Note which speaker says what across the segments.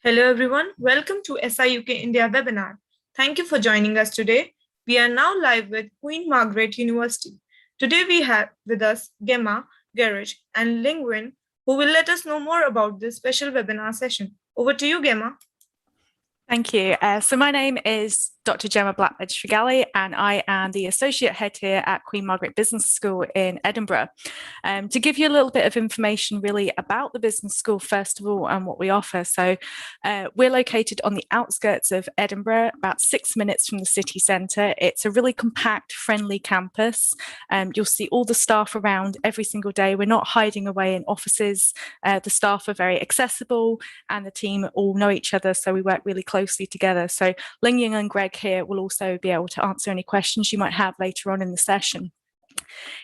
Speaker 1: Hello everyone, welcome to SIUK India webinar. Thank you for joining us today. We are now live with Queen Margaret University. Today we have with us Gemma, Garage and Lingwin, who will let us know more about this special webinar session. Over to you, Gemma.
Speaker 2: Thank you. So my name is Dr. Gemma Blackledge-Figali, and I am the Associate Head here at Queen Margaret Business School in Edinburgh. To give you a little bit of information really about the business school, first of all, and what we offer. So we're located on the outskirts of Edinburgh, about 6 minutes from the city centre. It's a really compact, friendly campus. You'll see all the staff around every single day. We're not hiding away in offices. The staff are very accessible and the team all know each other, so we work really closely together. So Lingying and Greg here will also be able to answer any questions you might have later on in the session.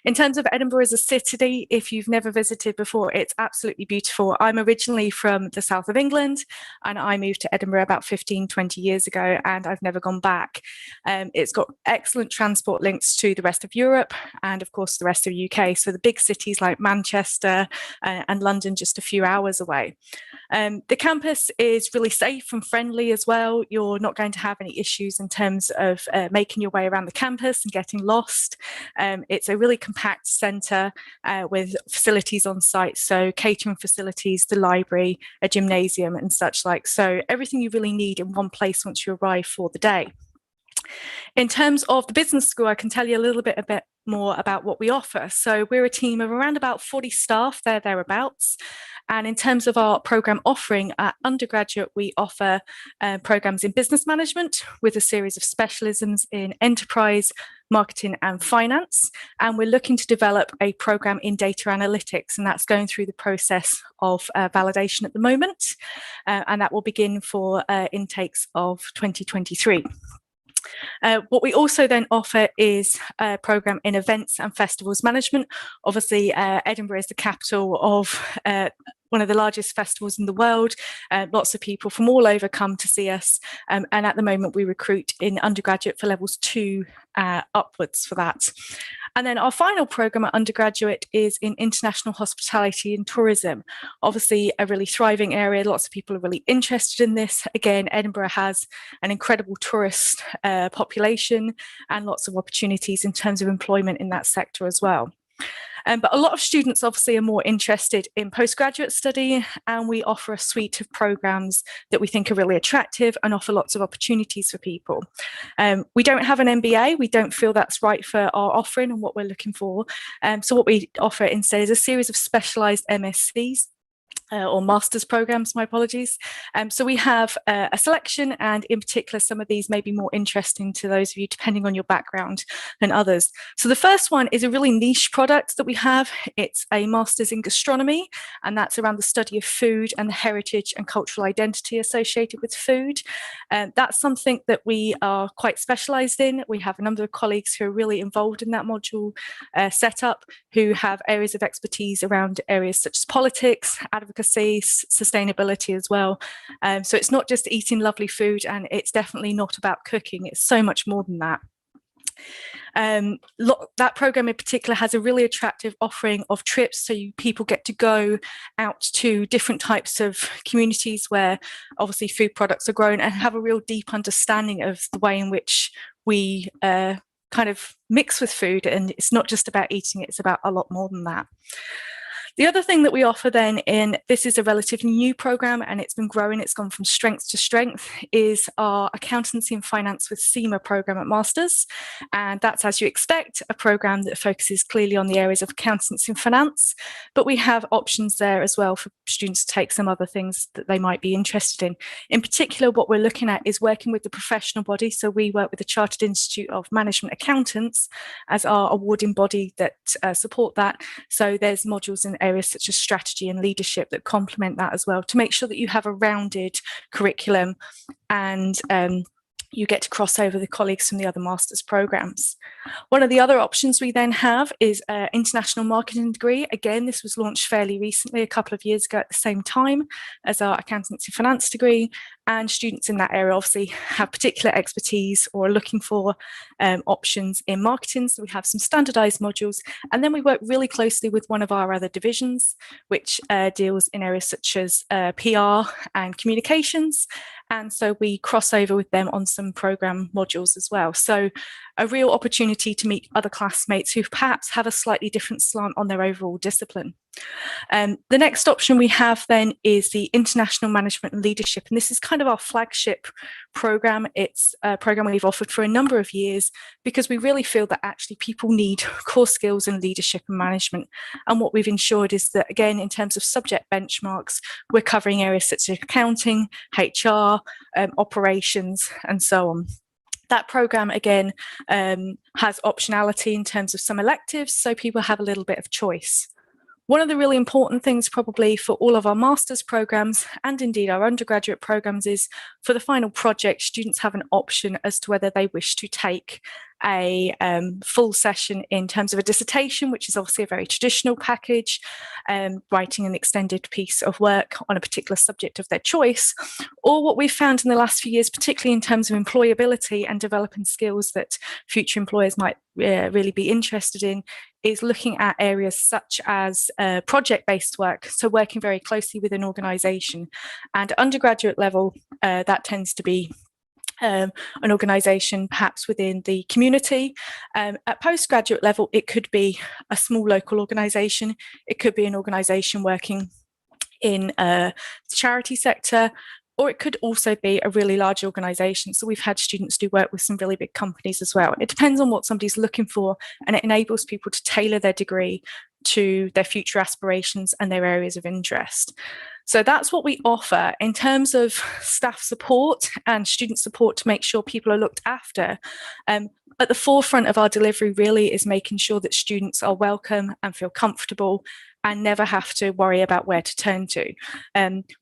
Speaker 2: In terms of Edinburgh as a city, if you've never visited before, it's absolutely beautiful. I'm originally from the south of England and I moved to Edinburgh about 15, 20 years ago and I've never gone back. It's got excellent transport links to the rest of Europe and of course the rest of the UK. So the big cities like Manchester and London just a few hours away. The campus is really safe and friendly as well. You're not going to have any issues in terms of making your way around the campus and getting lost. It's a really compact centre with facilities on site, so catering facilities, the library, a gymnasium and such like. So everything you really need in one place once you arrive for the day. In terms of the business school, I can tell you a little bit more about what we offer. So we're a team of around about 40 staff, thereabouts. And in terms of our programme offering at undergraduate, we offer programmes in business management with a series of specialisms in enterprise, marketing and finance. And we're looking to develop a programme in data analytics, and that's going through the process of validation at the moment. And that will begin for intakes of 2023. What we also then offer is a programme in events and festivals management. Obviously, Edinburgh is the capital of one of the largest festivals in the world. Lots of people from all over come to see us. And at the moment, we recruit in undergraduate for levels 2 upwards for that. And then our final programme at undergraduate is in international hospitality and tourism. Obviously, a really thriving area. Lots of people are really interested in this. Again, Edinburgh has an incredible tourist population and lots of opportunities in terms of employment in that sector as well. But a lot of students obviously are more interested in postgraduate study, and we offer a suite of programmes that we think are really attractive and offer lots of opportunities for people. We don't have an MBA. We don't feel that's right for our offering and what we're looking for. So what we offer instead is a series of specialised MScs. Or master's programs, my apologies. So we have a selection, and in particular, some of these may be more interesting to those of you depending on your background than others. So the first one is a really niche product that we have. It's a master's in gastronomy, and that's around the study of food and the heritage and cultural identity associated with food. That's something that we are quite specialised in. We have a number of colleagues who are really involved in that module setup, who have areas of expertise around areas such as politics, advocacy, sustainability as well. So it's not just eating lovely food, and it's definitely not about cooking. It's so much more than that. That programme in particular has a really attractive offering of trips, so people get to go out to different types of communities where obviously food products are grown and have a real deep understanding of the way in which we kind of mix with food, and it's not just about eating, it's about a lot more than that. The other thing that we offer then this is a relatively new programme and it's been growing, it's gone from strength to strength, is our Accountancy and Finance with CIMA programme at Masters. And that's, as you expect, a programme that focuses clearly on the areas of accountancy and finance, but we have options there as well for students to take some other things that they might be interested in. In particular, what we're looking at is working with the professional body. So we work with the Chartered Institute of Management Accountants as our awarding body that support that. So there's modules in areas such as strategy and leadership that complement that as well, to make sure that you have a rounded curriculum and you get to cross over the colleagues from the other master's programs. One of the other options we then have is an international marketing degree. Again, this was launched fairly recently, a couple of years ago at the same time as our accountancy finance degree. and students in that area obviously have particular expertise or are looking for options in marketing. So we have some standardized modules, and then we work really closely with one of our other divisions, which deals in areas such as PR and communications. And so we cross over with them on some program modules as well. So a real opportunity to meet other classmates who perhaps have a slightly different slant on their overall discipline. The next option we have then is the International Management and Leadership, and this is kind of our flagship program. It's a program we've offered for a number of years because we really feel that actually people need core skills in leadership and management. And what we've ensured is that, again, in terms of subject benchmarks, we're covering areas such as accounting, HR, operations, and so on. That program, again, has optionality in terms of some electives, so people have a little bit of choice. One of the really important things probably for all of our master's programs and indeed our undergraduate programs is for the final project, students have an option as to whether they wish to take a full session in terms of a dissertation, which is obviously a very traditional package, writing an extended piece of work on a particular subject of their choice, or what we've found in the last few years, particularly in terms of employability and developing skills that future employers might really be interested in, is looking at areas such as project-based work, so working very closely with an organisation. And undergraduate level, that tends to be an organisation perhaps within the community. At postgraduate level, it could be a small local organisation. It could be an organisation working in the charity sector, or it could also be a really large organisation. So we've had students do work with some really big companies as well. It depends on what somebody's looking for, and it enables people to tailor their degree to their future aspirations and their areas of interest. So that's what we offer in terms of staff support and student support to make sure people are looked after. At the forefront of our delivery really is making sure that students are welcome and feel comfortable and never have to worry about where to turn to.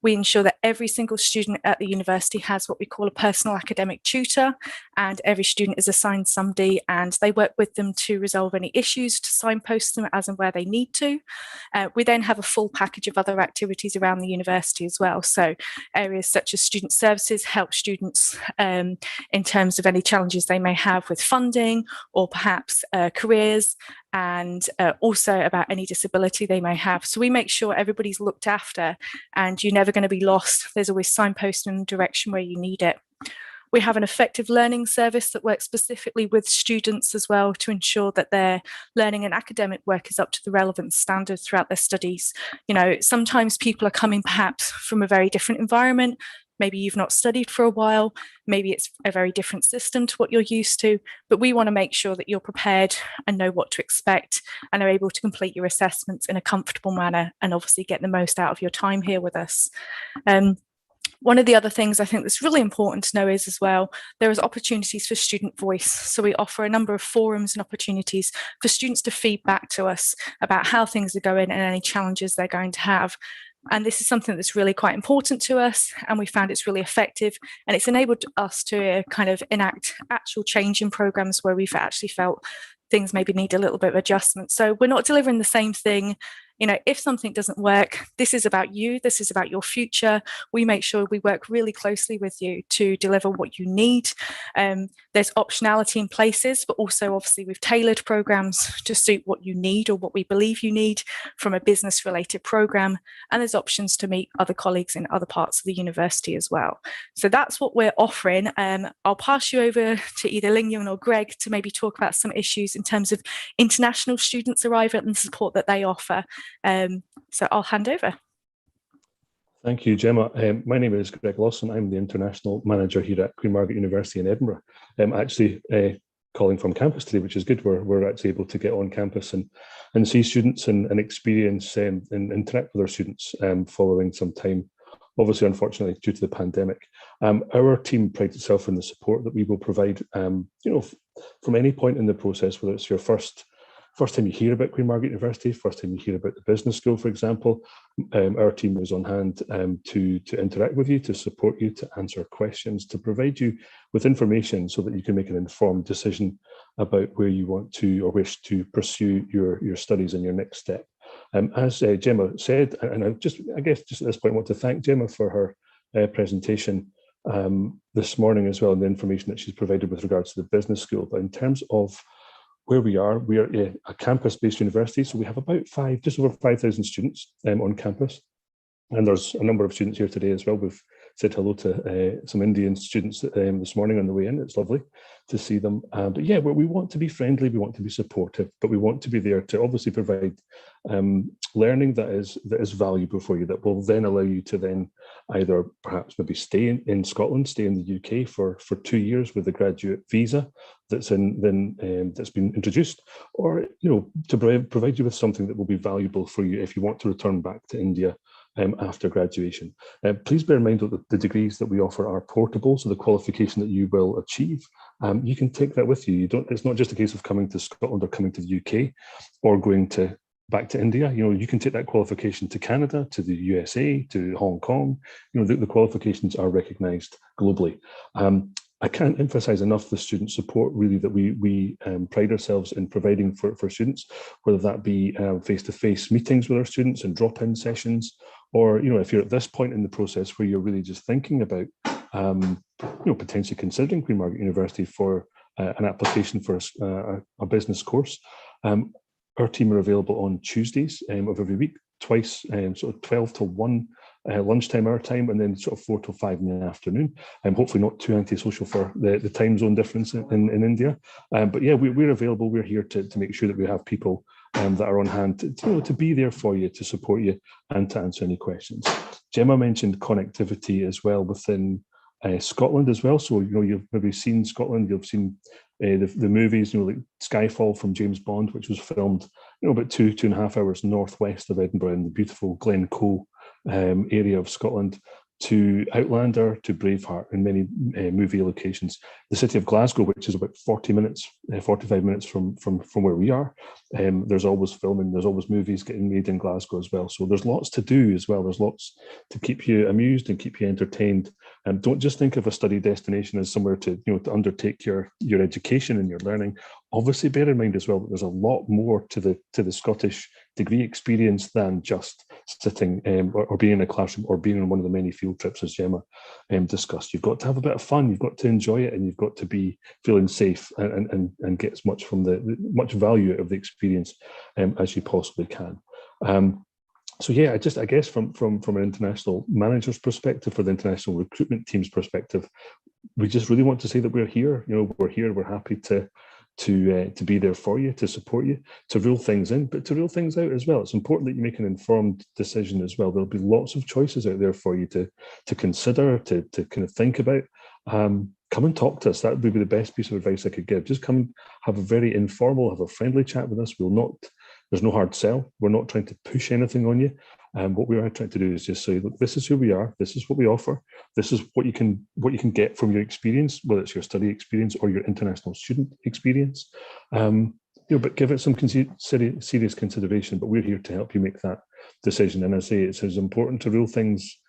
Speaker 2: We ensure that every single student at the university has what we call a personal academic tutor, and every student is assigned somebody and they work with them to resolve any issues, to signpost them as and where they need to. We then have a full package of other activities around the university as well. So areas such as student services help students in terms of any challenges they may have with funding or perhaps careers, and also about any disability they may have. So we make sure everybody's looked after and you're never going to be lost. There's always signpost and direction where you need it. We have an effective learning service that works specifically with students as well to ensure that their learning and academic work is up to the relevant standard throughout their studies. You know, sometimes people are coming perhaps from a very different environment. Maybe you've not studied for a while, maybe it's a very different system to what you're used to, but we want to make sure that you're prepared and know what to expect and are able to complete your assessments in a comfortable manner and obviously get the most out of your time here with us. One of the other things I think that's really important to know is as well, there is opportunities for student voice. So we offer a number of forums and opportunities for students to feed back to us about how things are going and any challenges they're going to have. And this is something that's really quite important to us, and we found it's really effective, and it's enabled us to kind of enact actual change in programs where we've actually felt things maybe need a little bit of adjustment. So we're not delivering the same thing. You know, if something doesn't work, this is about you, this is about your future. We make sure we work really closely with you to deliver what you need. There's optionality in places, but also obviously we've tailored programs to suit what you need or what we believe you need from a business related program. And there's options to meet other colleagues in other parts of the university as well. So that's what we're offering. I'll pass you over to either Ling Yun or Greg to maybe talk about some issues in terms of international students arrival and the support that they offer. So I'll hand over.
Speaker 3: Thank you, Gemma. My name is Greg Lawson. I'm the International Manager here at Queen Margaret University in Edinburgh. I'm actually calling from campus today, which is good. We're actually able to get on campus and see students and experience and interact with our students following some time, obviously, unfortunately, due to the pandemic. Our team prides itself in the support that we will provide, from any point in the process, whether it's your first time you hear about Queen Margaret University, first time you hear about the business school, for example, our team is on hand to interact with you, to support you, to answer questions, to provide you with information so that you can make an informed decision about where you want to or wish to pursue your studies and your next step. As Gemma said, and I guess just at this point, I want to thank Gemma for her presentation. this morning as well, and the information that she's provided with regards to the business school. But in terms of where we are a campus-based university, so we have about just over 5,000 students on campus. And there's a number of students here today as well. We've said hello to some Indian students this morning on the way in. It's lovely to see them. But yeah, we want to be friendly, we want to be supportive, but we want to be there to obviously provide learning that is valuable for you, that will then allow you to then either perhaps maybe stay in Scotland, stay in the UK for 2 years with the graduate visa that's been introduced, or to provide you with something that will be valuable for you if you want to return back to India after graduation. Please bear in mind that the degrees that we offer are portable, so the qualification that you will achieve, you can take that with you. It's not just a case of coming to Scotland or coming to the UK or going back to India. You can take that qualification to Canada, to the USA, to Hong Kong. The qualifications are recognised globally. I can't emphasize enough the student support really that we pride ourselves in providing for students, whether that be face-to-face meetings with our students and drop-in sessions, or if you're at this point in the process where you're really just thinking about potentially considering Queen Margaret University for an application for a business course. Our team are available on Tuesdays of every week, twice, sort of 12 to 1 lunchtime our time, and then sort of 4 to 5 in the afternoon. Hopefully not too antisocial for the time zone difference in India. But yeah, we're available. We're here to make sure that we have people that are on hand to be there for you, to support you, and to answer any questions. Gemma mentioned connectivity as well within Scotland as well. So you've maybe seen Scotland, you've seen the movies, like Skyfall from James Bond, which was filmed about 2.5 hours northwest of Edinburgh in the beautiful Glencoe area of Scotland, to Outlander, to Braveheart, and many movie locations. The city of Glasgow, which is about 45 minutes from where we are, there's always filming, there's always movies getting made in Glasgow as well. So there's lots to do as well. There's lots to keep you amused and keep you entertained. And don't just think of a study destination as somewhere to undertake your education and your learning. Obviously, bear in mind as well that there's a lot more to the Scottish degree experience than just sitting or being in a classroom or being on one of the many field trips, as Gemma discussed. You've got to have a bit of fun, you've got to enjoy it, and you've got to be feeling safe and get as much from much value out of the experience as you possibly can. So yeah, I guess from an international manager's perspective, for the international recruitment team's perspective, we just really want to say that we're here. We're here. We're happy to be there for you, to support you, to rule things in, but to rule things out as well. It's important that you make an informed decision as well. There'll be lots of choices out there for you to consider, to kind of think about. Come and talk to us. That would be the best piece of advice I could give. Just come and have a very informal, have a friendly chat with us. There's no hard sell. We're not trying to push anything on you. What we are trying to do is just say, look, this is who we are. This is what we offer. This is what you can get from your experience, whether it's your study experience or your international student experience. But give it some serious consideration. But we're here to help you make that decision. And I say it's as important to rule things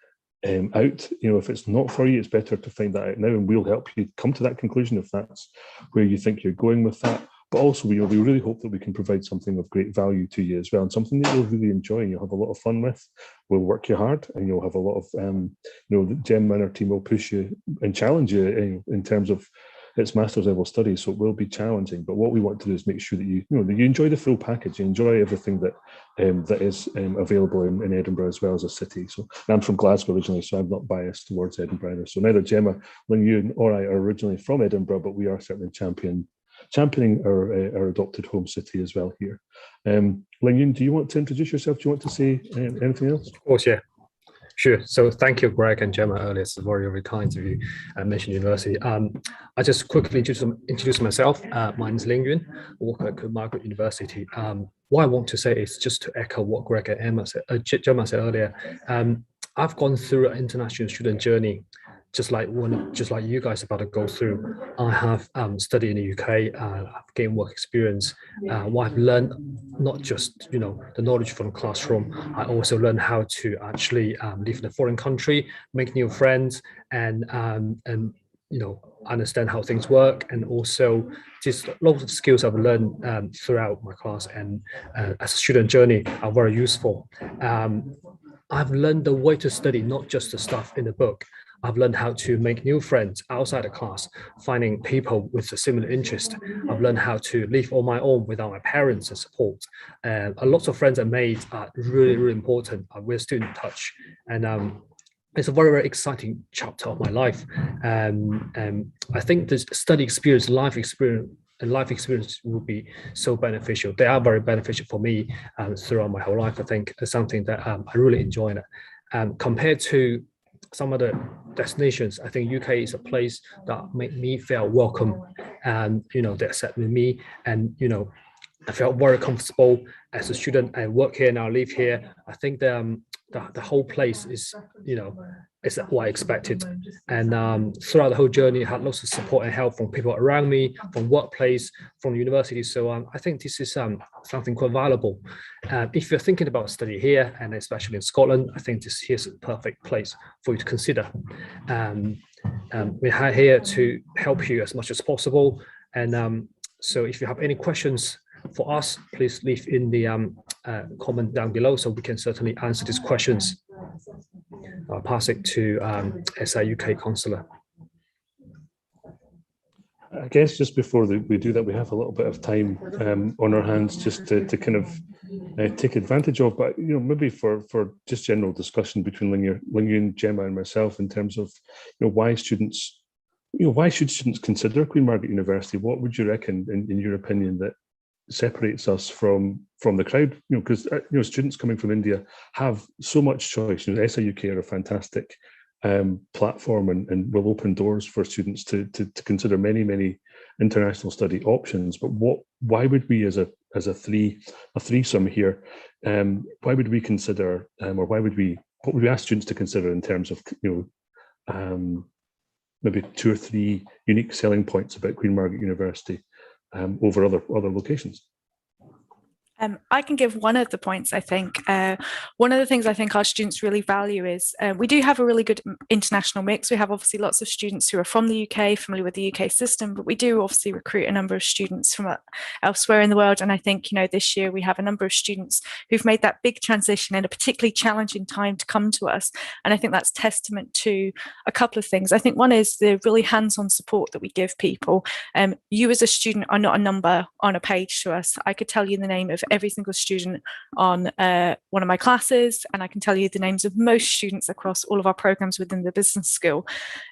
Speaker 3: out. If it's not for you, it's better to find that out now, and we'll help you come to that conclusion if that's where you think you're going with that. But also, we really hope that we can provide something of great value to you as well, and something that you'll really enjoy and you'll have a lot of fun with. We'll work you hard, and you'll have a lot of, Gemma and our team will push you and challenge you in terms of its master's level studies. So it will be challenging. But what we want to do is make sure that you enjoy the full package, you enjoy everything that is available in Edinburgh as well as a city. So I'm from Glasgow originally, so I'm not biased towards Edinburgh either. So neither Gemma, Lin or I are originally from Edinburgh, but we are certainly championing our adopted home city as well here. Lin Yun, do you want to introduce yourself? Do you want to say anything else?
Speaker 4: Of course, yeah. Sure. So thank you, Greg and Gemma, earlier. It's very, very kind of you mention university. I just quickly introduce myself. My name is Ling Yun. I work at Queen Margaret University. What I want to say is just to echo what Greg and Gemma said earlier. I've gone through an international student journey, just like you guys are about to go through. I have studied in the UK. I've gained work experience. What I've learned, not just the knowledge from the classroom, I also learned how to actually live in a foreign country, make new friends, and understand how things work, and also just lots of skills I've learned throughout my class and as a student journey are very useful. I've learned the way to study, not just the stuff in the book. I've learned how to make new friends outside the class, finding people with a similar interest. I've learned how to live on my own without my parents' support. A lot of friends I made are really, really important. We're still in touch. And it's a very, very exciting chapter of my life. I think this study experience, life experience will be so beneficial. They are very beneficial for me throughout my whole life. I think it's something that I really enjoy it. Compared to some other destinations, I think UK is a place that made me feel welcome, and they accepted me, and I felt very comfortable as a student. I work here now, live here. I think the whole place is is what I expected. And throughout the whole journey, I had lots of support and help from people around me, from workplace, from university. So I think this is something quite valuable. If you're thinking about study here, and especially in Scotland, I think this here's a perfect place for you to consider. We're here to help you as much as possible. And so if you have any questions for us, please leave in the comment down below, so we can certainly answer these questions. I'll pass it to SI UK Consular.
Speaker 3: I guess just before we do that, we have a little bit of time on our hands just to kind of take advantage of, but maybe for just general discussion between Lingyun, Gemma, and myself in terms of why students, why should students consider Queen Margaret University? What would you reckon, in your opinion, that separates us from the crowd? Because students coming from India have so much choice. SI UK are a fantastic platform and will open doors for students to consider many international study options. But why would we, as a threesome here, why would we consider, or what would we ask students to consider in terms of maybe 2 or 3 unique selling points about Queen Margaret University over other locations?
Speaker 2: I can give one of the points, I think. One of the things I think our students really value is we do have a really good international mix. We have obviously lots of students who are from the UK, familiar with the UK system, but we do obviously recruit a number of students from elsewhere in the world. And I think, this year we have a number of students who've made that big transition in a particularly challenging time to come to us. And I think that's testament to a couple of things. I think one is the really hands-on support that we give people. You as a student are not a number on a page to us. I could tell you the name of every single student on one of my classes, and I can tell you the names of most students across all of our programs within the business school.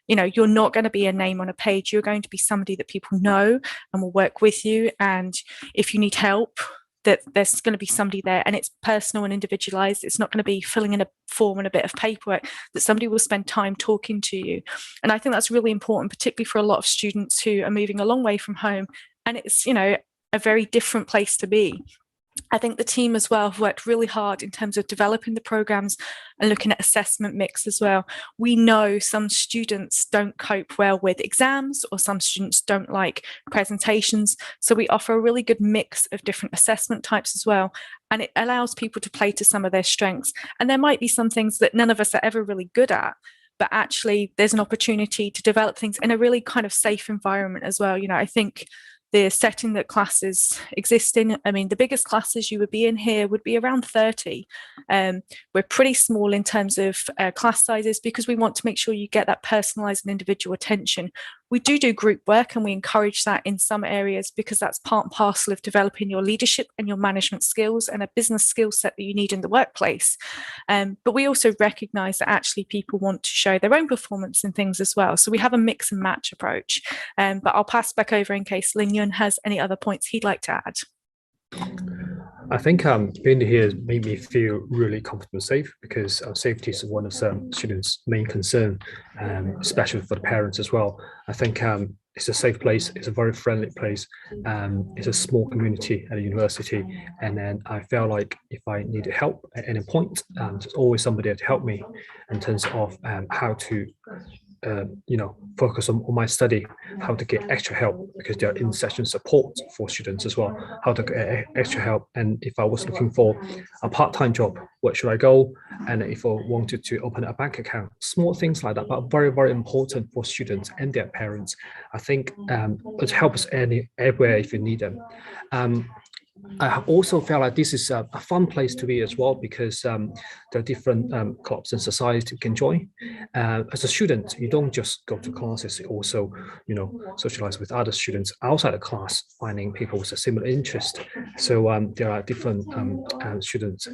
Speaker 2: You're not going to be a name on a page. You're going to be somebody that people know and will work with you. And if you need help, that there's going to be somebody there, and it's personal and individualized. It's not going to be filling in a form and a bit of paperwork, that somebody will spend time talking to you. And I think that's really important, particularly for a lot of students who are moving a long way from home, and it's a very different place to be. I think the team as well have worked really hard in terms of developing the programs and looking at assessment mix as well. We know some students don't cope well with exams, or some students don't like presentations. So we offer a really good mix of different assessment types as well. And it allows people to play to some of their strengths. And there might be some things that none of us are ever really good at, but actually there's an opportunity to develop things in a really kind of safe environment as well. I think the setting that classes exist in, the biggest classes you would be in here would be around 30. We're pretty small in terms of class sizes, because we want to make sure you get that personalised and individual attention. We do group work, and we encourage that in some areas, because that's part and parcel of developing your leadership and your management skills and a business skill set that you need in the workplace. But we also recognise that actually people want to show their own performance in things as well. So we have a mix and match approach. But I'll pass back over in case Lingyun has any other points he'd like to add.
Speaker 4: I think being here has made me feel really comfortable and safe, because safety is one of students' main concern, especially for the parents as well. I think it's a safe place. It's a very friendly place. It's a small community at a university, and then I felt like if I needed help at any point, there's always somebody to help me in terms of how to focus on my study, how to get extra help, because there are in-session support for students as well, how to get extra help. And if I was looking for a part-time job, where should I go? And if I wanted to open a bank account, small things like that, but very, very important for students and their parents. I think it helps everywhere if you need them. I have also felt like this is a fun place to be as well, because there are different clubs and societies you can join. As a student, you don't just go to classes, you also, socialize with other students outside the class, finding people with a similar interest. So there are different students,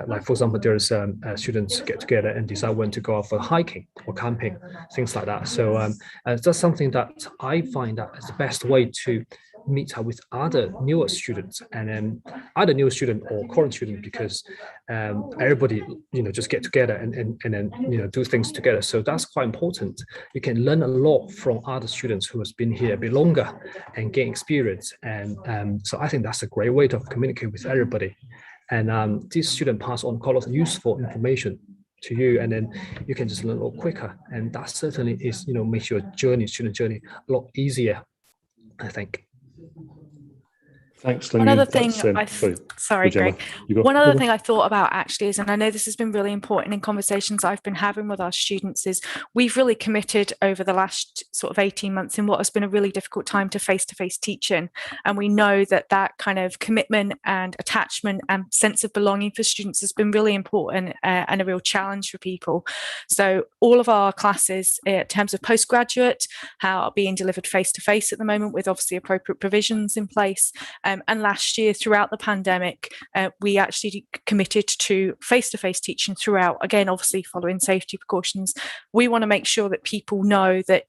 Speaker 4: like for example, there's students get together and decide when to go out for hiking or camping, things like that. So that's something that I find that is the best way to meet up with other newer students, and then either new student or current student, because everybody just get together and then do things together. So that's quite important. You can learn a lot from other students who has been here a bit longer and gain experience, and so I think that's a great way to communicate with everybody. And this student pass on quite a lot of useful information to you, and then you can just learn a lot quicker, and that certainly is makes your student journey a lot easier, I think.
Speaker 3: Thanks,
Speaker 2: One other thing,
Speaker 3: sorry,
Speaker 2: Greg. One other thing I thought about actually is, and I know this has been really important in conversations I've been having with our students, is we've really committed over the last sort of 18 months in what has been a really difficult time to face-to-face teaching. And we know that that kind of commitment and attachment and sense of belonging for students has been really important and a real challenge for people. So all of our classes in terms of postgraduate are being delivered face-to-face at the moment, with obviously appropriate provisions in place. And last year, throughout the pandemic, we actually committed to face-to-face teaching throughout, again, obviously following safety precautions. We want to make sure that people know that,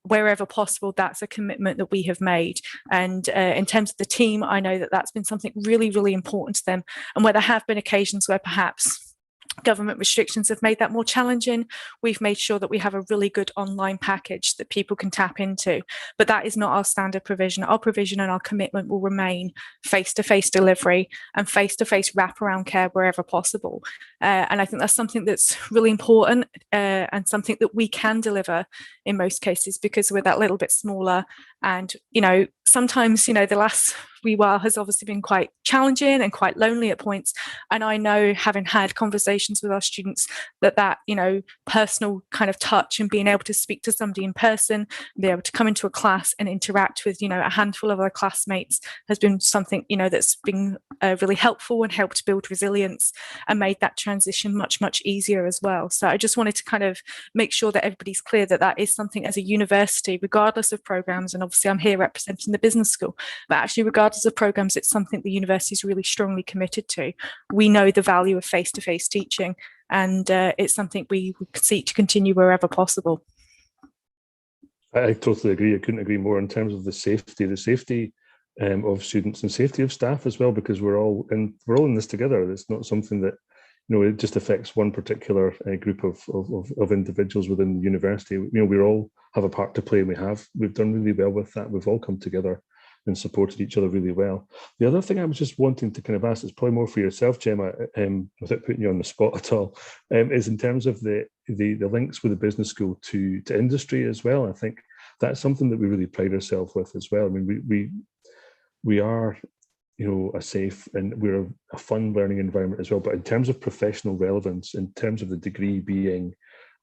Speaker 2: wherever possible, that's a commitment that we have made. And in terms of the team, I know that that's been something really, really important to them. And where there have been occasions where perhaps government restrictions have made that more challenging, we've made sure that we have a really good online package that people can tap into. But that is not our standard provision. Our provision and our commitment will remain face-to-face delivery and face-to-face wraparound care wherever possible. And I think that's something that's really important and something that we can deliver in most cases, because we're that little bit smaller. And, sometimes, the last wee while has obviously been quite challenging and quite lonely at points. And I know, having had conversations with our students, that personal kind of touch and being able to speak to somebody in person, be able to come into a class and interact with, a handful of our classmates has been something, that's been really helpful and helped build resilience and made that transition much, much easier as well. So I just wanted to kind of make sure that everybody's clear that that is something as a university, regardless of programs, and obviously I'm here representing the business school, but actually regardless of programs, it's something the university is really strongly committed to. We know the value of face-to-face teaching, and it's something we seek to continue wherever possible.
Speaker 3: I totally agree. I couldn't agree more in terms of the safety of students and safety of staff as well, because we're all in this together. It's not something that it just affects one particular group of individuals within the university. We all have a part to play, and we've done really well with that. We've all come together and supported each other really well. The other thing I was just wanting to kind of ask, is probably more for yourself, Gemma, without putting you on the spot at all, is in terms of the links with the business school to industry as well. I think that's something that we really pride ourselves with as well. I mean, we are a safe and we're a fun learning environment as well. But in terms of professional relevance, in terms of the degree being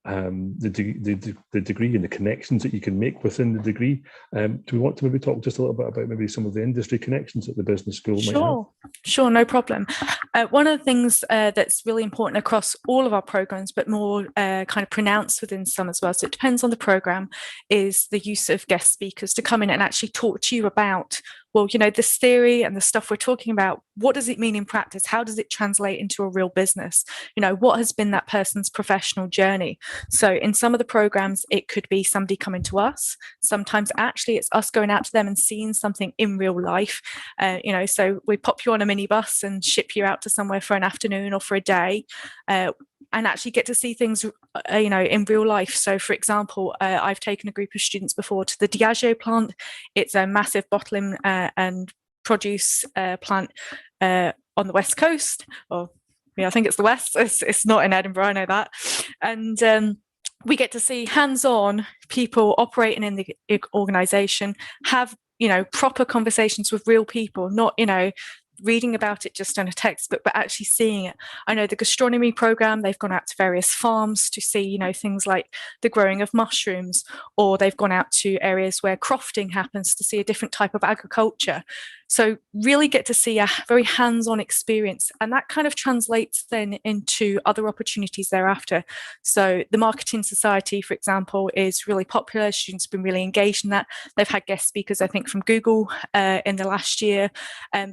Speaker 3: the degree and the connections that you can make within the degree, do we want to maybe talk just a little bit about maybe some of the industry connections that the business school might have?
Speaker 2: Sure, no problem. One of the things that's really important across all of our programs, but more kind of pronounced within some as well, so it depends on the program, is the use of guest speakers to come in and actually talk to you about, well, this theory and the stuff we're talking about, what does it mean in practice? How does it translate into a real business? What has been that person's professional journey? So in some of the programs, it could be somebody coming to us. Sometimes actually it's us going out to them and seeing something in real life. So we pop you on a minibus and ship you out to somewhere for an afternoon or for a day. And actually get to see things, in real life. So, for example, I've taken a group of students before to the Diageo plant. It's a massive bottling and produce plant on the West Coast. Or, I think it's the West. It's not in Edinburgh, I know that. And we get to see hands-on people operating in the organisation, have, proper conversations with real people, not, reading about it just in a textbook, but actually seeing it. I know the gastronomy program, they've gone out to various farms to see, things like the growing of mushrooms, or they've gone out to areas where crofting happens to see a different type of agriculture. So really get to see a very hands-on experience, and that kind of translates then into other opportunities thereafter. So the Marketing Society, for example, is really popular. Students have been really engaged in that. They've had guest speakers, I think, from Google in the last year.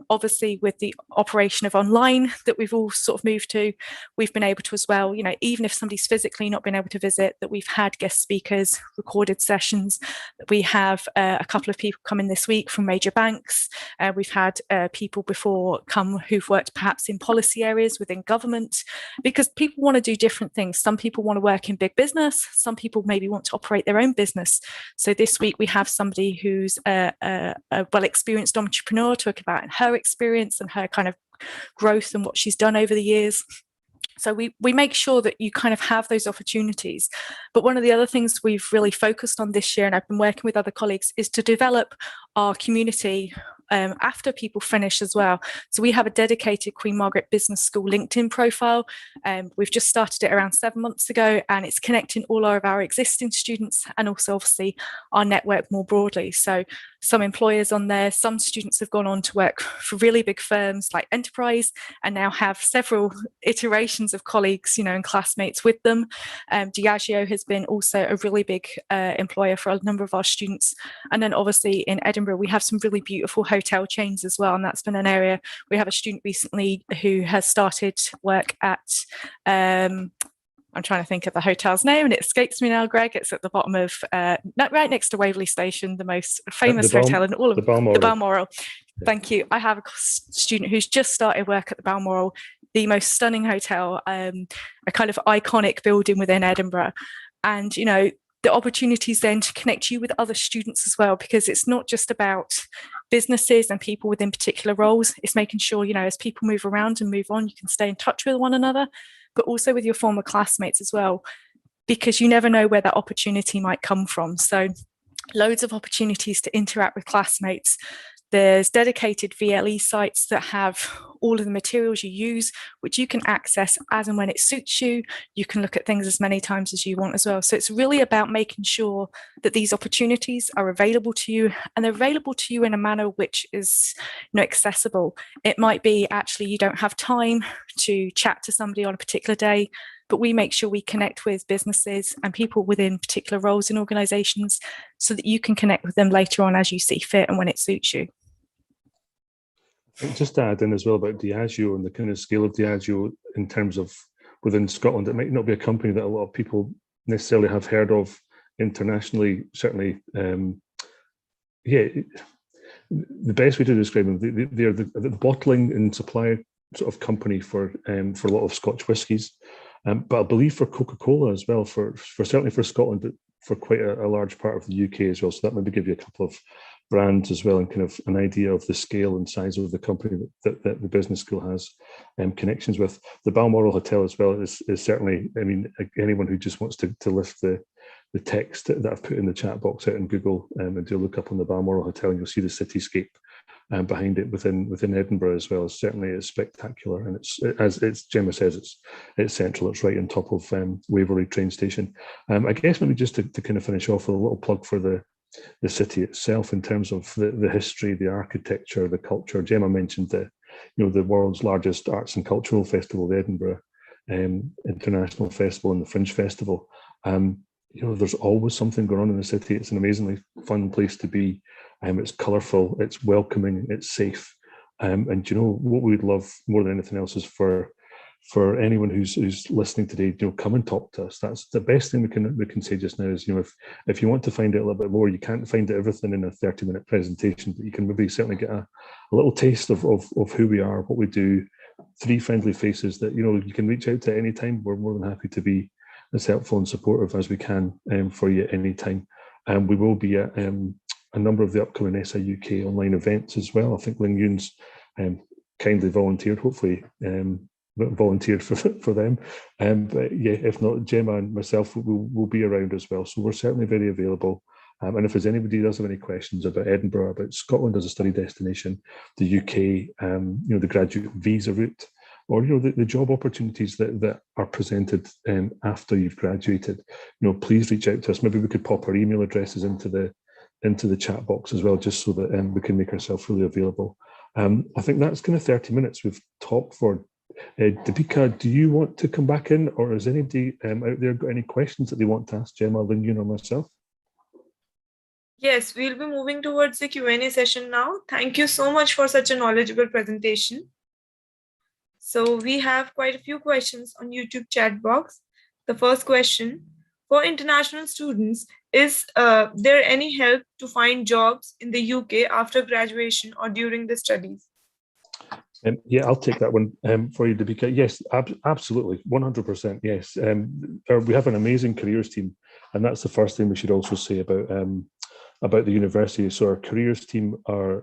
Speaker 2: Obviously, with the operation of online that we've all sort of moved to, we've been able to as well, you know, even if somebody's physically not been able to visit, that we've had guest speakers, recorded sessions. We have a couple of people come in this week from major banks. We've had people before come who've worked perhaps in policy areas within government, because people want to do different things. Some people want to work in big business. Some people maybe want to operate their own business. So this week we have somebody who's a well-experienced entrepreneur talk about her experience and her kind of growth and what she's done over the years. So we make sure that you kind of have those opportunities. But one of the other things we've really focused on this year, and I've been working with other colleagues, is to develop our community after people finish as well. So we have a dedicated Queen Margaret Business School LinkedIn profile. We've just started it around 7 months ago, and it's connecting all of our existing students and also obviously our network more broadly. So some employers on there, some students have gone on to work for really big firms like Enterprise and now have several iterations of colleagues, you know, and classmates with them. Diageo has been also a really big employer for a number of our students. And then obviously in Edinburgh, we have some really beautiful hotel chains as well. And that's been an area. We have a student recently who has started work at, I'm trying to think of the hotel's name and it escapes me now, Greg. It's at the bottom of, right next to Waverley Station, the most famous hotel in all of
Speaker 3: the Balmoral.
Speaker 2: The Balmoral. Thank you. I have a student who's just started work at the Balmoral, the most stunning hotel, a kind of iconic building within Edinburgh. And, you know, the opportunities then to connect you with other students as well, because it's not just about businesses and people within particular roles. It's making sure, you know, as people move around and move on, you can stay in touch with one another, but also with your former classmates as well, because you never know where that opportunity might come from. So loads of opportunities to interact with classmates. There's dedicated VLE sites that have all of the materials you use, which you can access as and when it suits you. You can look at things as many times as you want as well. So it's really about making sure that these opportunities are available to you, and they're available to you in a manner which is, you know, accessible. It might be actually you don't have time to chat to somebody on a particular day, but we make sure we connect with businesses and people within particular roles in organisations so that you can connect with them later on as you see fit and when it suits you.
Speaker 3: Just to add in as well about Diageo and the kind of scale of Diageo in terms of within Scotland, it might not be a company that a lot of people necessarily have heard of internationally. Certainly, the best way to describe them, they're the bottling and supply sort of company for a lot of Scotch whiskies, but I believe for Coca-Cola as well, for certainly for Scotland, but for quite a large part of the UK as well. So that maybe give you a couple of brands as well, and kind of an idea of the scale and size of the company that the business school has connections with. The Balmoral Hotel as well is certainly, I mean, anyone who just wants to lift the text that I've put in the chat box out in Google and do a look up on the Balmoral Hotel, and you'll see the cityscape behind it within Edinburgh as well. Certainly it's spectacular, and it's Gemma says, it's central. It's right on top of Waverley train station. I guess maybe just to kind of finish off with a little plug for the city itself in terms of the history, the architecture, the culture. Gemma mentioned the world's largest arts and cultural festival, the Edinburgh International Festival and the Fringe Festival. There's always something going on in the city. It's an amazingly fun place to be. It's colourful, it's welcoming, it's safe. And what we'd love more than anything else is for anyone who's listening today, come and talk to us. That's the best thing we can say just now is, if you want to find out a little bit more, you can't find everything in a 30-minute presentation, but you can maybe certainly get a little taste of who we are, what we do, 3 friendly faces that, you can reach out to any time. We're more than happy to be as helpful and supportive as we can for you at any time. And we will be at a number of the upcoming SI UK online events as well. I think Ling Yun's kindly volunteered, hopefully volunteered for them. But yeah, if not, Gemma and myself will be around as well. So we're certainly very available. And if there's anybody who does have any questions about Edinburgh, about Scotland as a study destination, the UK, the graduate visa route, or the job opportunities that are presented after you've graduated, please reach out to us. Maybe we could pop our email addresses into the into the chat box as well, just so that we can make ourselves fully available. I think that's kind of 30 minutes we've talked for. Deepika, do you want to come back in, or has anybody out there got any questions that they want to ask Gemma, Lingyun, or myself?
Speaker 1: Yes, we'll be moving towards the Q&A session now. Thank you so much for such a knowledgeable presentation. So we have quite a few questions on YouTube chat box. The first question, for international students, is there any help to find jobs in the UK after graduation or during the studies?
Speaker 3: Yeah, I'll take that one for you, Deepika. Yes, absolutely, 100%. Yes, we have an amazing careers team, and that's the first thing we should also say about the university. So our careers team are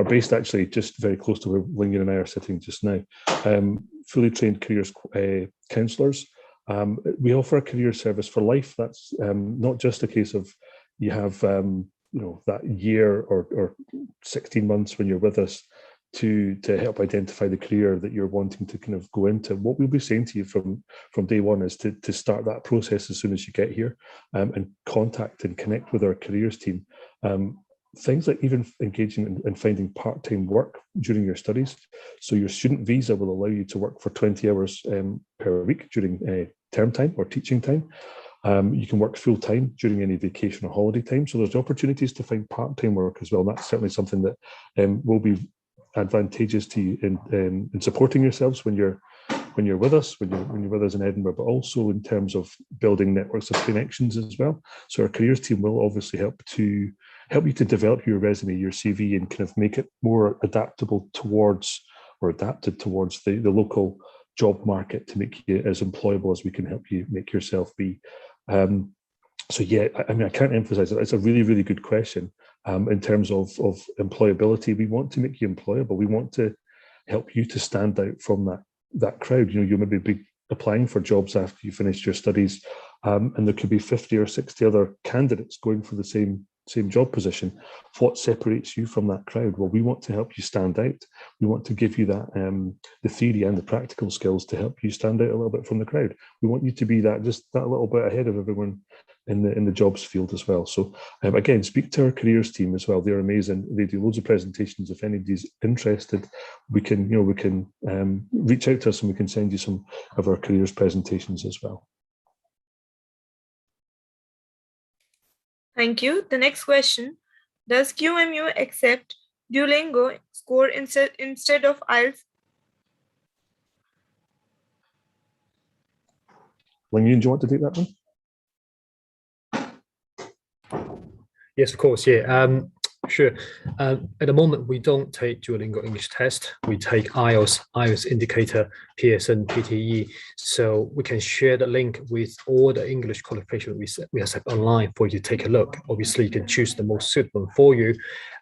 Speaker 3: based actually just very close to where Lingyun and I are sitting just now. Fully trained careers counsellors. We offer a career service for life. That's not just a case of you have that year or 16 months when you're with us to help identify the career that you're wanting to kind of go into. What we'll be saying to you from day one is to start that process as soon as you get here, and contact and connect with our careers team. Things like even engaging in finding part-time work during your studies. So your student visa will allow you to work for 20 hours per week during term time or teaching time. You can work full-time during any vacation or holiday time. So there's opportunities to find part-time work as well. And that's certainly something that will be advantageous to you in supporting yourselves when you're with us, when you're with us in Edinburgh, but also in terms of building networks of connections as well. So our careers team will obviously help you to develop your resume, your CV, and kind of make it more adaptable towards, or adapted towards, the local job market to make you as employable as we can help you make yourself be. So yeah, I mean, I can't emphasize it. It's a really, really good question. In terms of employability, we want to make you employable. We want to help you to stand out from that crowd. You may be applying for jobs after you finished your studies, and there could be 50 or 60 other candidates going for the same job position. What separates you from that crowd? Well, we want to help you stand out. We want to give you that the theory and the practical skills to help you stand out a little bit from the crowd. We want you to be just that little bit ahead of everyone in the jobs field as well. So again, speak to our careers team as well. They're amazing. They do loads of presentations. If anybody's interested, we can reach out to us and we can send you some of our careers presentations as well.
Speaker 1: Thank you. The next question, does QMU accept Duolingo score instead of IELTS?
Speaker 3: Lingyun, do you want to take that one?
Speaker 4: Yes, of course. Yeah, sure. At the moment, we don't take Duolingo English test. We take IELTS indicator, Pearson, PTE. So we can share the link with all the English qualification we have set online for you to take a look. Obviously, you can choose the most suitable for you.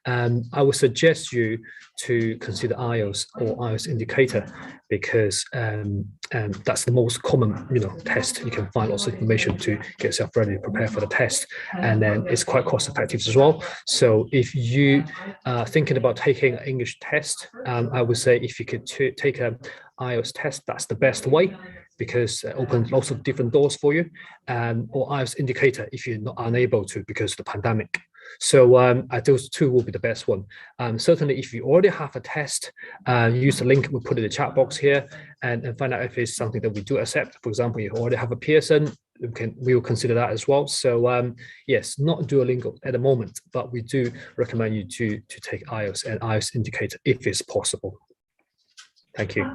Speaker 4: I would suggest you to consider IELTS or IELTS indicator, because that's the most common test. You can find lots of information to get yourself ready to prepare for the test, and then it's quite cost effective as well. So if you are thinking about taking an English test, I would say if you could take an IELTS test, that's the best way, because it opens lots of different doors for you, or IELTS indicator if you're not unable to because of the pandemic. So those two will be the best one. Certainly, if you already have a test, use the link we put in the chat box here and find out if it's something that we do accept. For example, you already have a Pearson, we will consider that as well. So yes, not Duolingo at the moment, but we do recommend you to take IELTS and IELTS indicator if it's possible. Thank you.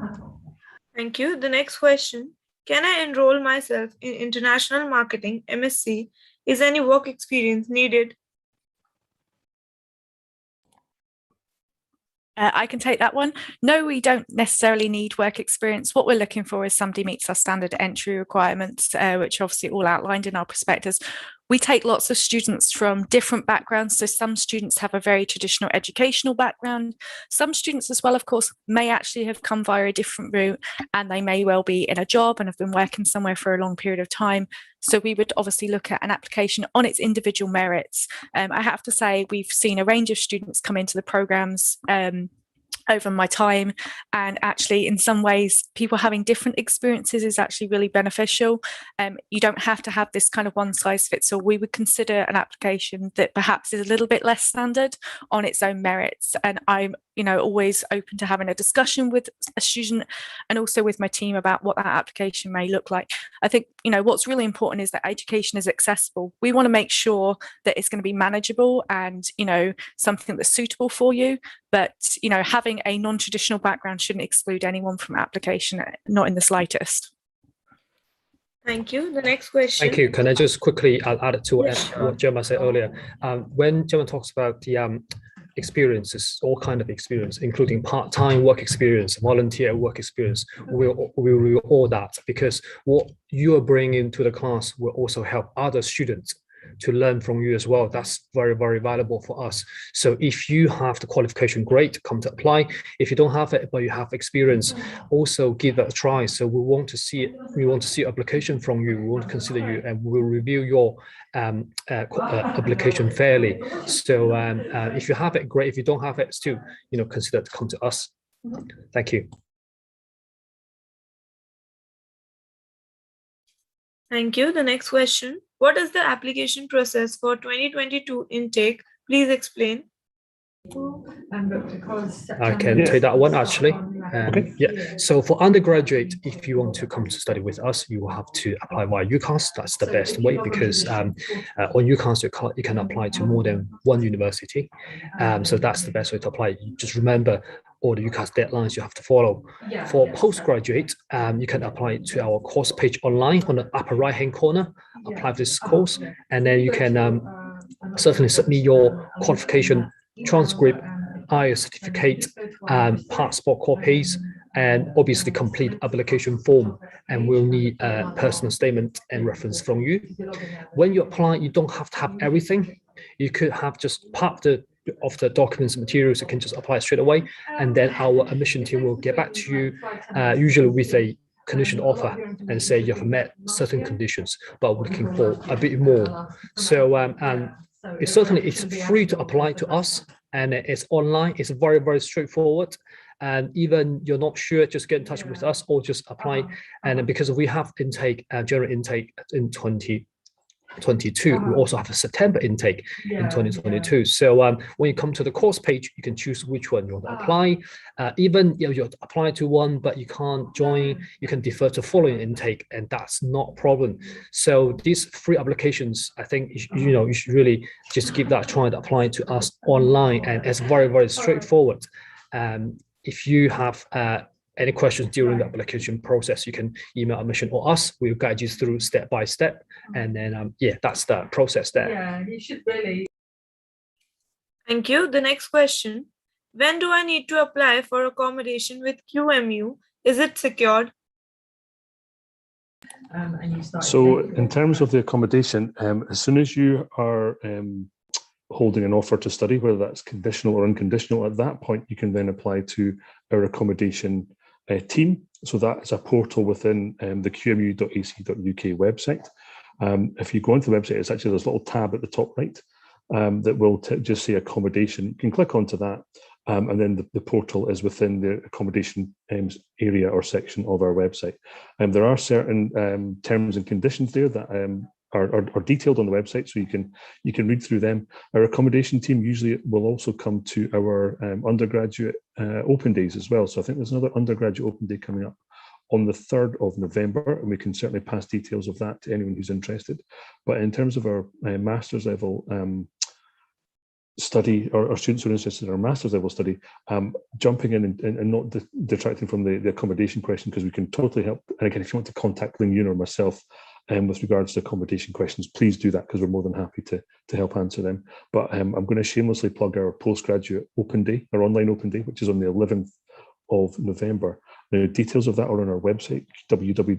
Speaker 1: Thank you. The next question, can I enroll myself in international marketing, MSc? Is any work experience needed?
Speaker 2: I can take that one. No, we don't necessarily need work experience. What we're looking for is somebody meets our standard entry requirements, which are obviously all outlined in our prospectus. We take lots of students from different backgrounds. So some students have a very traditional educational background. Some students as well, of course, may actually have come via a different route, and they may well be in a job and have been working somewhere for a long period of time. So we would obviously look at an application on its individual merits. I have to say, we've seen a range of students come into the programmes over my time. And actually, in some ways, people having different experiences is actually really beneficial. You don't have to have this kind of one size fits all. We would consider an application that perhaps is a little bit less standard on its own merits. And I'm always open to having a discussion with a student and also with my team about what that application may look like. I think what's really important is that education is accessible. We want to make sure that it's going to be manageable and something that's suitable for you. But having a non-traditional background shouldn't exclude anyone from application, not in the slightest.
Speaker 1: Thank you. The next question.
Speaker 4: Thank you. Can I just quickly add to
Speaker 1: Yes, sure.
Speaker 4: what Gemma said earlier? When Gemma talks about the experiences, all kind of experience, including part-time work experience, volunteer work experience, we'll all that, because what you are bringing to the class will also help other students to learn from you as well. That's very, very valuable for us. So if you have the qualification, great, come to apply. If you don't have it, but you have experience, also give it a try. So we want to see it. We want to see application from you. We want to consider you, and we'll review your application fairly. So if you have it, great. If you don't have it, still, consider to come to us. Thank you.
Speaker 1: Thank you. The next question. What is the application process for 2022 intake? Please explain.
Speaker 4: I can take that one actually.
Speaker 3: Okay.
Speaker 4: Yeah. So for undergraduate, if you want to come to study with us, you will have to apply via UCAS. That's the best way, because on UCAS you can apply to more than one university. So that's the best way to apply. You just remember all the UCAS deadlines you have to follow. For postgraduate, you can apply to our course page online on the upper right-hand corner. Apply for this course, and then you can certainly submit your qualification transcript, IELTS certificate, passport copies, and obviously complete application form. And we'll need a personal statement and reference from you. When you apply, you don't have to have everything. You could have just part of the documents and materials. You can just apply straight away, and then our admission team will get back to you, usually with a condition offer, and say you have met certain conditions, but we're looking for a bit more. So and it's free to apply to us, and it's online. It's very, very straightforward. And even you're not sure, just get in touch with us or just apply. And because we have intake, general intake in 2022, we also have a September intake in 2022. So when you come to the course page, you can choose which one you want to apply. Even if you apply to one but you can't join, you can defer to following intake, and that's not a problem. So these free applications, I think you should really just give that a try to apply to us online, and it's very, very straightforward. If you have any questions during the application process, you can email admission or us. We'll guide you through step by step. And then, that's the process there.
Speaker 5: Yeah, you should really.
Speaker 1: Thank you. The next question. When do I need to apply for accommodation with QMU? Is it secured?
Speaker 3: So in terms of the accommodation, as soon as you are holding an offer to study, whether that's conditional or unconditional, at that point you can then apply to our accommodation team. So that is a portal within the qmu.ac.uk website. If you go onto the website, it's actually there's a little tab at the top right that will just say accommodation. You can click onto that, and then the portal is within the accommodation area or section of our website. There are certain terms and conditions there that are detailed on the website, so you can read through them. Our accommodation team usually will also come to our undergraduate open days as well. So I think there's another undergraduate open day coming up on the 3rd of November, and we can certainly pass details of that to anyone who's interested. But in terms of our master's level study, or students who are interested in our master's level study, jumping in and not detracting from the accommodation question, because we can totally help. And again, if you want to contact Ling Yun or myself with regards to accommodation questions, please do that, because we're more than happy to help answer them. But I'm going to shamelessly plug our postgraduate open day, our online open day, which is on the 11th of November. Now, details of that are on our website, www.qmu.ac.uk.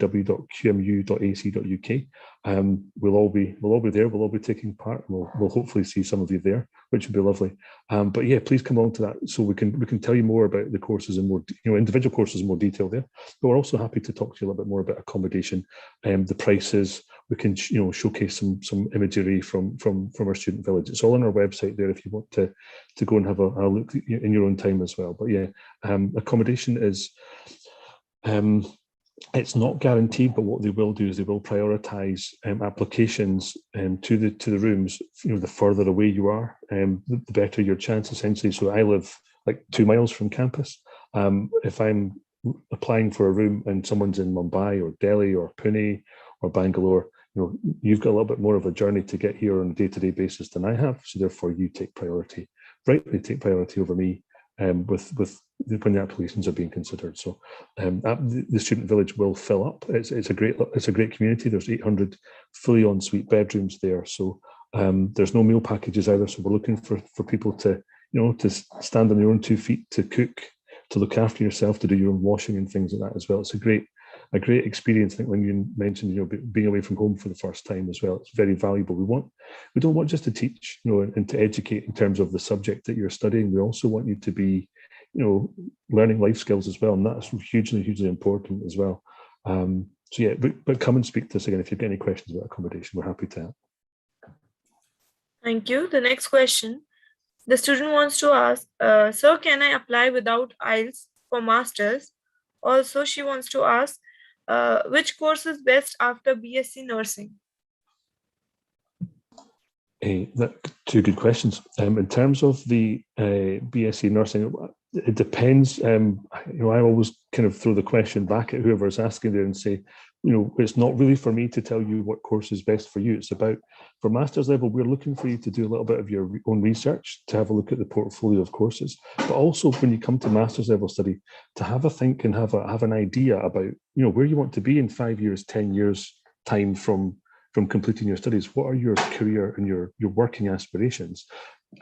Speaker 3: We'll all be there. We'll all be taking part. We'll hopefully see some of you there, which would be lovely. But yeah, please come on to that so we can tell you more about the courses in more, individual courses in more detail there. But we're also happy to talk to you a little bit more about accommodation, the prices. We can showcase some imagery from our student village. It's all on our website there if you want to go and have a look in your own time as well. But yeah, accommodation is it's not guaranteed, but what they will do is they will prioritise applications to the rooms. The further away you are, the better your chance essentially. So I live like 2 miles from campus. If I'm applying for a room and someone's in Mumbai or Delhi or Pune or Bangalore, you've got a little bit more of a journey to get here on a day-to-day basis than I have. So therefore, you take priority, rightly take priority over me with when the applications are being considered. So the student village will fill up. It's a great community. There's 800 fully ensuite bedrooms there. So there's no meal packages either. So we're looking for people to to stand on your own 2 feet, to cook, to look after yourself, to do your own washing and things like that as well. It's a great experience. I think when you mentioned being away from home for the first time as well, it's very valuable. We don't want just to teach and to educate in terms of the subject that you're studying. We also want you to be learning life skills as well, and that's hugely important as well. So yeah, but come and speak to us again if you've got any questions about accommodation. We're happy to help.
Speaker 1: Thank you. The next question, the student wants to ask, sir, can I apply without IELTS for masters? Also, she wants to ask, which course is best after Bsc Nursing?
Speaker 3: Two good questions. In terms of the Bsc Nursing, it depends. I always kind of throw the question back at whoever's asking there and say, it's not really for me to tell you what course is best for you. It's about, for master's level, we're looking for you to do a little bit of your own research, to have a look at the portfolio of courses, but also when you come to master's level study, to have a think and have an idea about, where you want to be in 5 years, 10 years time from completing your studies. What are your career and your working aspirations?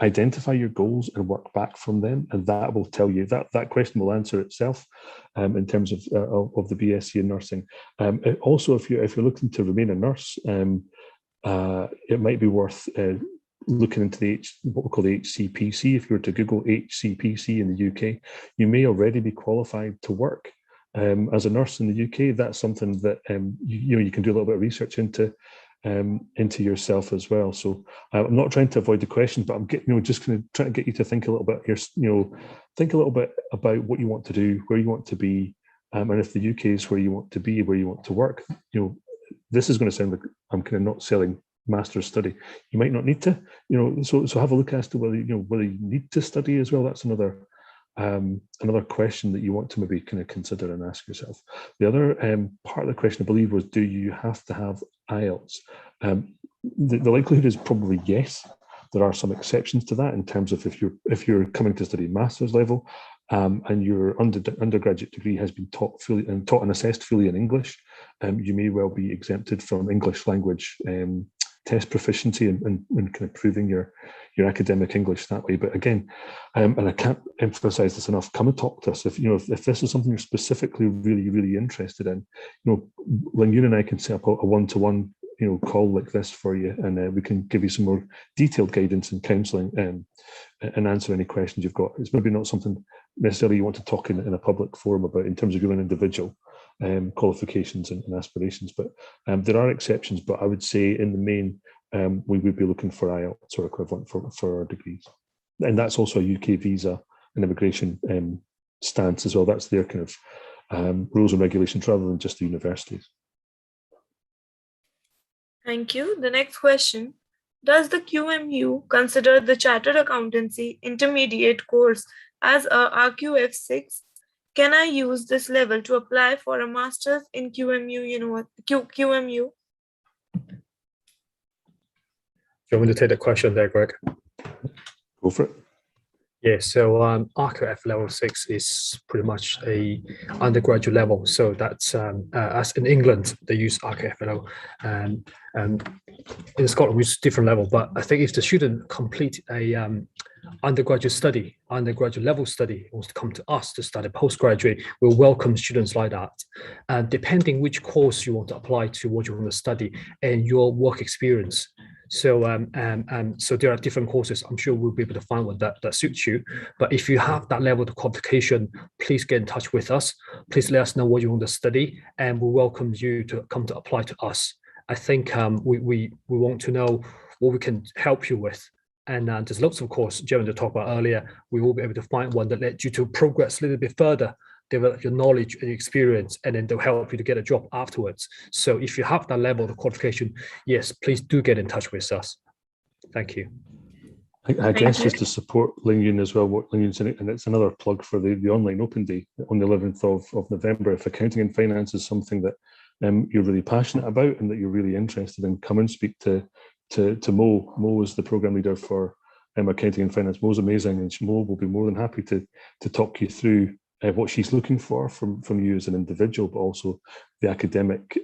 Speaker 3: Identify your goals and work back from them, and that will tell you that question will answer itself in terms of the BSc in nursing. Also, if you're looking to remain a nurse, it might be worth looking into what we call the HCPC. If you were to Google HCPC in the UK, you may already be qualified to work as a nurse in the UK. That's something that you can do a little bit of research into yourself as well. So I'm not trying to avoid the question, but I'm just going to try to get you to think a little bit. Think a little bit about what you want to do, where you want to be, and if the UK is where you want to be, where you want to work. This is going to sound like I'm kind of not selling master's study. You might not need to. So have a look as to whether you need to study as well. That's another question that you want to maybe kind of consider and ask yourself. The other part of the question, I believe, was, do you have to have IELTS? The likelihood is probably yes. There are some exceptions to that in terms of if you're coming to study master's level and your undergraduate degree has been taught and assessed fully in English, you may well be exempted from English language test proficiency and kind of proving your academic English that way. But again, and I can't emphasize this enough, come and talk to us. If this is something you're specifically really interested in, Lingyun and I can set up a one-to-one call like this for you, and we can give you some more detailed guidance and counselling and answer any questions you've got. It's maybe not something necessarily you want to talk in a public forum about in terms of your own individual qualifications and aspirations, but there are exceptions. But I would say in the main, we would be looking for IELTS or equivalent for our degrees, and that's also a UK visa and immigration stance as well. That's their kind of rules and regulations rather than just the universities.
Speaker 1: Thank you. The next question, does the QMU consider the Chartered Accountancy Intermediate course as a RQF6? Can I use this level to apply for a master's in QMU? QMU?
Speaker 4: Do you want me to take the question there, Greg?
Speaker 3: Go for it.
Speaker 4: Yeah, so RQF level 6 is pretty much a undergraduate level. So that's as in England they use RQF level, and in Scotland we use different level. But I think if the student complete a undergraduate study, undergraduate level study, wants to come to us to study postgraduate, we'll welcome students like that. And depending which course you want to apply to, what you want to study, and your work experience. So so there are different courses. I'm sure we'll be able to find one that suits you. But if you have that level of qualification, please get in touch with us. Please let us know what you want to study, and we welcome you to come to apply to us. I think we want to know what we can help you with. And there's lots of courses Jeremy talked about earlier. We will be able to find one that lets you to progress a little bit further, develop your knowledge and experience, and then they'll help you to get a job afterwards. So if you have that level of qualification, yes, please do get in touch with us. Thank you.
Speaker 3: I guess just to support Ling Yun as well, what Ling Yun's saying, and it's another plug for the online open day on the 11th of November. If accounting and finance is something that you're really passionate about and that you're really interested in, come and speak to Mo. Mo is the program leader for accounting and finance. Mo's amazing, and Mo will be more than happy to talk you through what she's looking for from you as an individual, but also the academic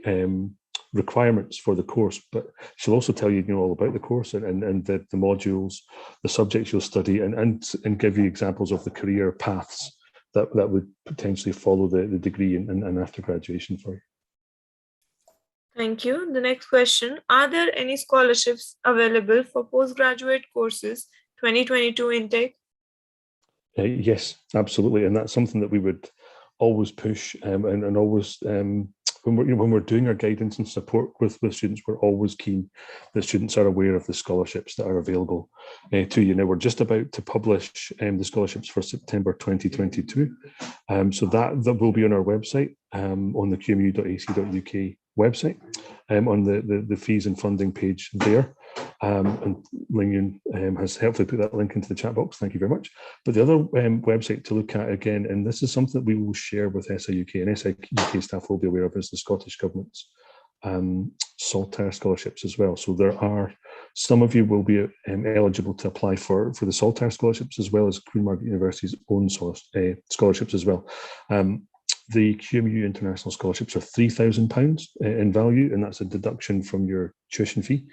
Speaker 3: requirements for the course. But she'll also tell you, all about the course and the modules, the subjects you'll study, and give you examples of the career paths that would potentially follow the degree and after graduation for you.
Speaker 1: Thank you. The next question, are there any scholarships available for postgraduate courses 2022 intake?
Speaker 3: Yes, absolutely. And that's something that we would always push and always, when we're doing our guidance and support with students, we're always keen that students are aware of the scholarships that are available to you. Now, we're just about to publish the scholarships for September 2022. So that will be on our website, on the qmu.ac.uk website, on the fees and funding page there. And Ling Yun has helpfully put that link into the chat box. Thank you very much. But the other website to look at again, and this is something that we will share with SIUK, and SIUK staff will be aware of, is the Scottish Government's Saltire scholarships as well. So there are, some of you will be eligible to apply for the Saltire scholarships, as well as Queen Margaret University's own scholarships as well. The QMU International Scholarships are £3,000 in value, and that's a deduction from your tuition fee.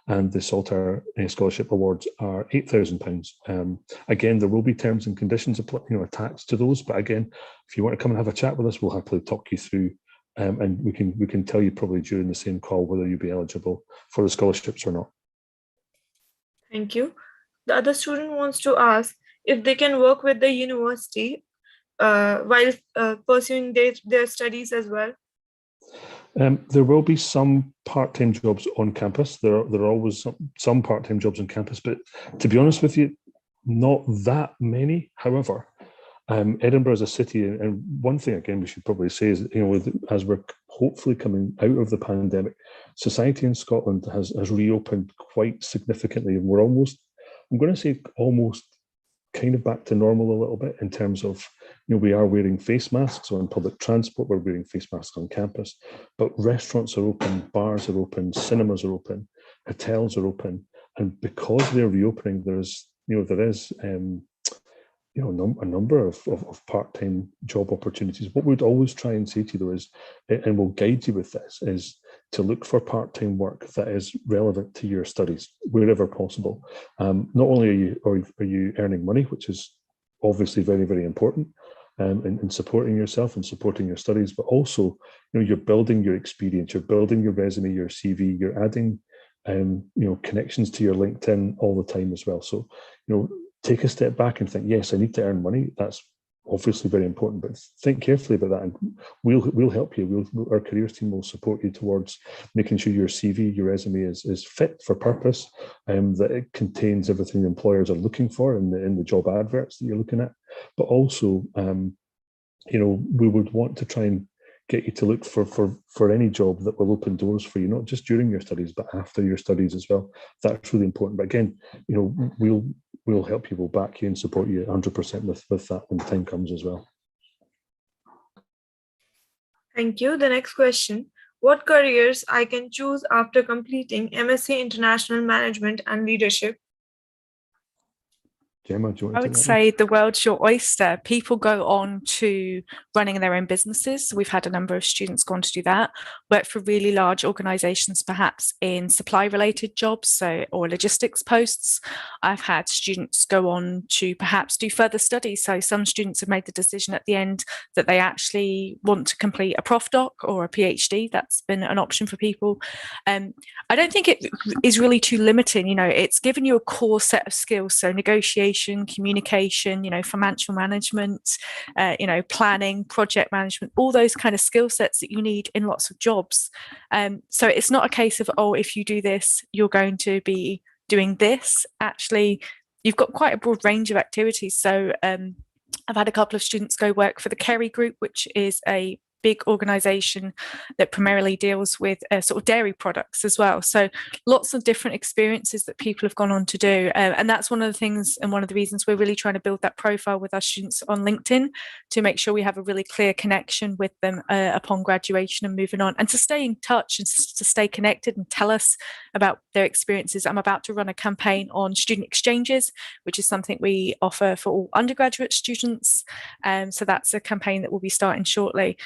Speaker 3: And the Saltire Scholarship Awards are £8,000. Again, there will be terms and conditions attached to those. But again, if you want to come and have a chat with us, we'll happily talk you through, and we can tell you probably during the same call whether you'll be eligible for the scholarships or not.
Speaker 1: Thank you. The other student wants to ask if they can work with the university while pursuing their studies as well.
Speaker 3: There will be some part-time jobs on campus. There are always some part-time jobs on campus, but to be honest with you, not that many. However, Edinburgh is a city, and one thing again we should probably say is, as we're hopefully coming out of the pandemic, society in Scotland has reopened quite significantly, and we're almost, I'm going to say almost kind of back to normal a little bit in terms of, we are wearing face masks on public transport, we're wearing face masks on campus, but restaurants are open, bars are open, cinemas are open, hotels are open, and because they're reopening, there is a number of part-time job opportunities. What we'd always try and say to you though is, and we'll guide you with this, is to look for part-time work that is relevant to your studies wherever possible. Not only are you earning money, which is obviously very, very important in supporting yourself and supporting your studies, but also you're building your experience, you're building your resume, your CV, you're adding connections to your LinkedIn all the time as well. So take a step back and think, yes, I need to earn money. That's obviously very important, but think carefully about that, and we'll help you. Our careers team will support you towards making sure your CV, your resume is fit for purpose, that it contains everything employers are looking for in the job adverts that you're looking at. But also, we would want to try and get you to look for any job that will open doors for you, not just during your studies, but after your studies as well. That's really important. But again, we'll help you, we'll back you and support you 100% with that when the time comes as well.
Speaker 1: Thank you. The next question, what careers I can choose after completing MSc International Management and Leadership?
Speaker 3: Gemma, do you want to
Speaker 2: I
Speaker 3: take
Speaker 2: would
Speaker 3: that
Speaker 2: say the world's your oyster. People go on to running their own businesses. So we've had a number of students go on to do that, work for really large organizations, perhaps in supply related jobs, or logistics posts. I've had students go on to perhaps do further studies. So some students have made the decision at the end that they actually want to complete a prof doc or a PhD. That's been an option for people. I don't think it is really too limiting. It's given you a core set of skills. So negotiation, communication, financial management, planning, project management, all those kind of skill sets that you need in lots of jobs. So it's not a case of, if you do this, you're going to be doing this. Actually, you've got quite a broad range of activities. So I've had a couple of students go work for the Kerry Group, which is a big organization that primarily deals with sort of dairy products as well. So lots of different experiences that people have gone on to do. And that's one of the things and one of the reasons we're really trying to build that profile with our students on LinkedIn to make sure we have a really clear connection with them upon graduation and moving on, and to stay in touch and to stay connected and tell us about their experiences. I'm about to run a campaign on student exchanges, which is something we offer for all undergraduate students. So that's a campaign that will be starting shortly.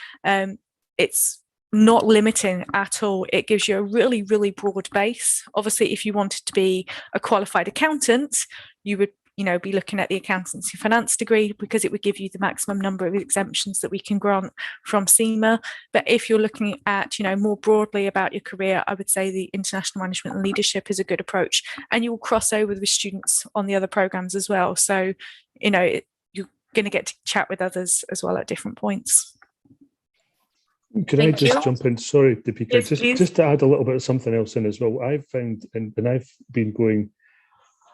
Speaker 2: It's not limiting at all. It gives you a really, really broad base. Obviously, if you wanted to be a qualified accountant, you would be looking at the accountancy finance degree, because it would give you the maximum number of exemptions that we can grant from CIMA. But if you're looking at, more broadly about your career, I would say the international management and leadership is a good approach, and you will cross over with students on the other programs as well. So, you're going to get to chat with others as well at different points.
Speaker 3: Could I just jump in? Sorry, Deepika,
Speaker 1: yes,
Speaker 3: just to add a little bit of something else in as well. I've found, and I've been going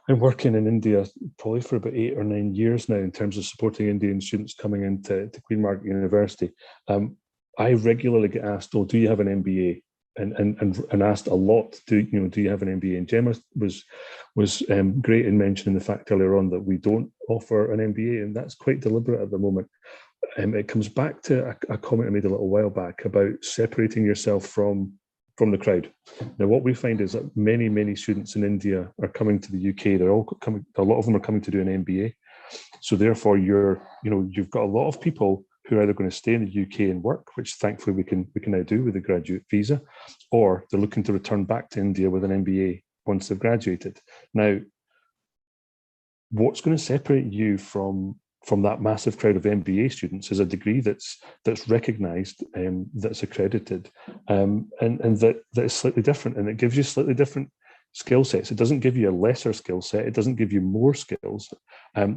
Speaker 3: and working in India probably for about 8 or 9 years now in terms of supporting Indian students coming into Queen Margaret University. I regularly get asked, "Oh, do you have an MBA?" And asked a lot, "Do you have an MBA?" And Gemma was great in mentioning the fact earlier on that we don't offer an MBA, and that's quite deliberate at the moment. It comes back to a comment I made a little while back about separating yourself from the crowd. Now, what we find is that many students in India are coming to the UK. They're all coming. A lot of them are coming to do an MBA. So therefore, you've got a lot of people who are either going to stay in the UK and work, which thankfully we can now do with the graduate visa, or they're looking to return back to India with an MBA once they've graduated. Now, what's going to separate you from that massive crowd of MBA students is a degree that's recognised, that's accredited, and that is slightly different, and it gives you slightly different skill sets. It doesn't give you a lesser skill set. It doesn't give you more skills. The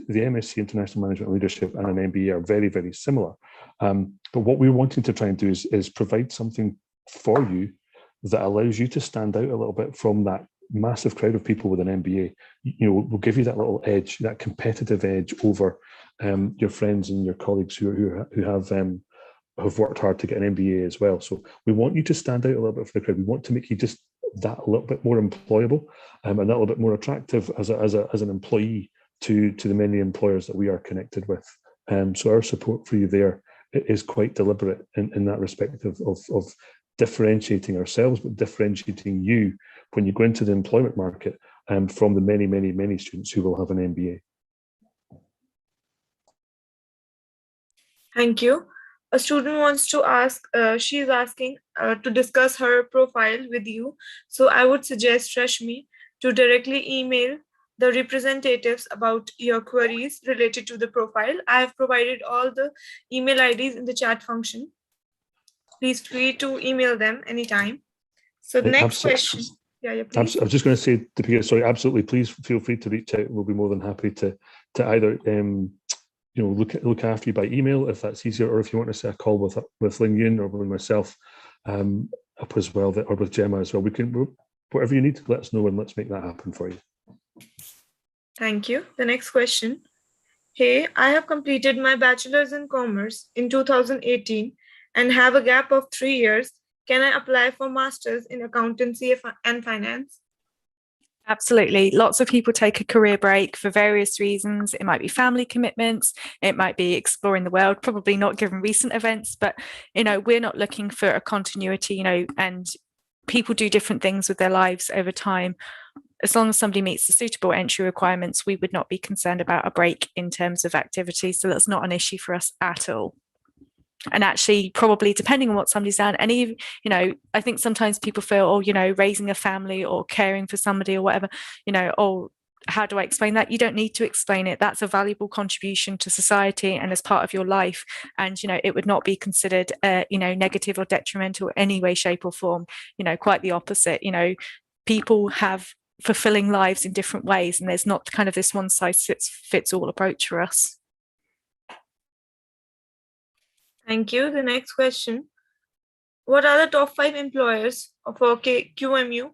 Speaker 3: MSc International Management and Leadership and an MBA are very, very similar. But what we're wanting to try and do is provide something for you that allows you to stand out a little bit from that massive crowd of people with an MBA. We'll give you that little edge, that competitive edge over your friends and your colleagues who have worked hard to get an MBA as well. So we want you to stand out a little bit for the crowd. We want to make you just that a little bit more employable and that little bit more attractive as an employee to the many employers that we are connected with. So our support for you there is quite deliberate in that respect of differentiating ourselves, but differentiating you when you go into the employment market from the many students who will have an MBA.
Speaker 1: Thank you. A student wants to ask, she's asking to discuss her profile with you. So I would suggest Rashmi to directly email the representatives about your queries related to the profile. I have provided all the email IDs in the chat function. Please free to email them anytime. So the next question. Yeah, please.
Speaker 3: I was just going to say, Deepika, sorry, absolutely. Please feel free to reach out. We'll be more than happy to either look after you by email if that's easier, or if you want to set a call with Ling Yun or with myself up as well, or with Gemma as well. We can, whatever you need, let us know and let's make that happen for you.
Speaker 1: Thank you. The next question. Hey, I have completed my bachelor's in commerce in 2018 and have a gap of 3 years. Can I apply for master's in accountancy and finance?
Speaker 2: Absolutely. Lots of people take a career break for various reasons. It might be family commitments. It might be exploring the world, probably not given recent events, but, we're not looking for a continuity, and people do different things with their lives over time. as long as somebody meets the suitable entry requirements, we would not be concerned about a break in terms of activity. So that's not an issue for us at all. And actually, probably depending on what somebody's done, and even, you know, I think sometimes people feel, oh, you know, raising a family or caring for somebody or whatever, you know, oh, how do I explain that? You don't need to explain it. That's a valuable contribution to society and as part of your life. And, you know, it would not be considered, you know, negative or detrimental in any way, shape or form. You know, quite the opposite. You know, people have fulfilling lives in different ways, and there's not kind of this one size fits all approach for us.
Speaker 1: Thank you. The next question. What are the top 5 employers for QMU?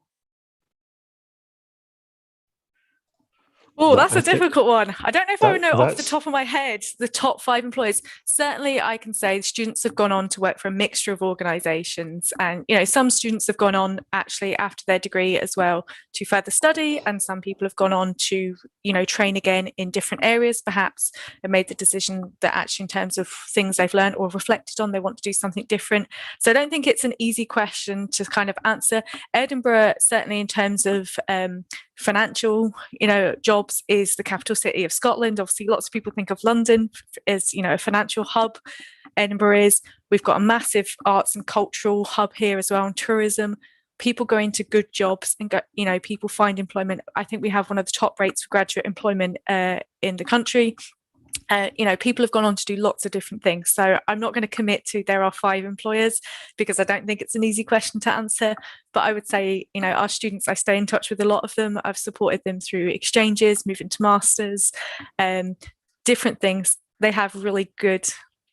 Speaker 2: Oh, that's a difficult one. I don't know if I would know off the top of my head the top 5 employers. Certainly, I can say students have gone on to work for a mixture of organisations, and you know, some students have gone on actually after their degree as well to further study, and some people have gone on to, you know, train again in different areas, perhaps, and made the decision that actually, in terms of things they've learned or reflected on, they want to do something different. So I don't think it's an easy question to kind of answer. Edinburgh, certainly in terms of financial, you know, jobs, is the capital city of Scotland. Obviously, lots of people think of London as, you know, a financial hub. Edinburgh is. We've got a massive arts and cultural hub here as well, and tourism. People go into good jobs and go, you know, people find employment. I think we have one of the top rates for graduate employment in the country. You know, people have gone on to do lots of different things. So I'm not going to commit to there are 5 employers, because I don't think it's an easy question to answer. But I would say, you know, our students, I stay in touch with a lot of them. I've supported them through exchanges, moving to masters, different things. They have really good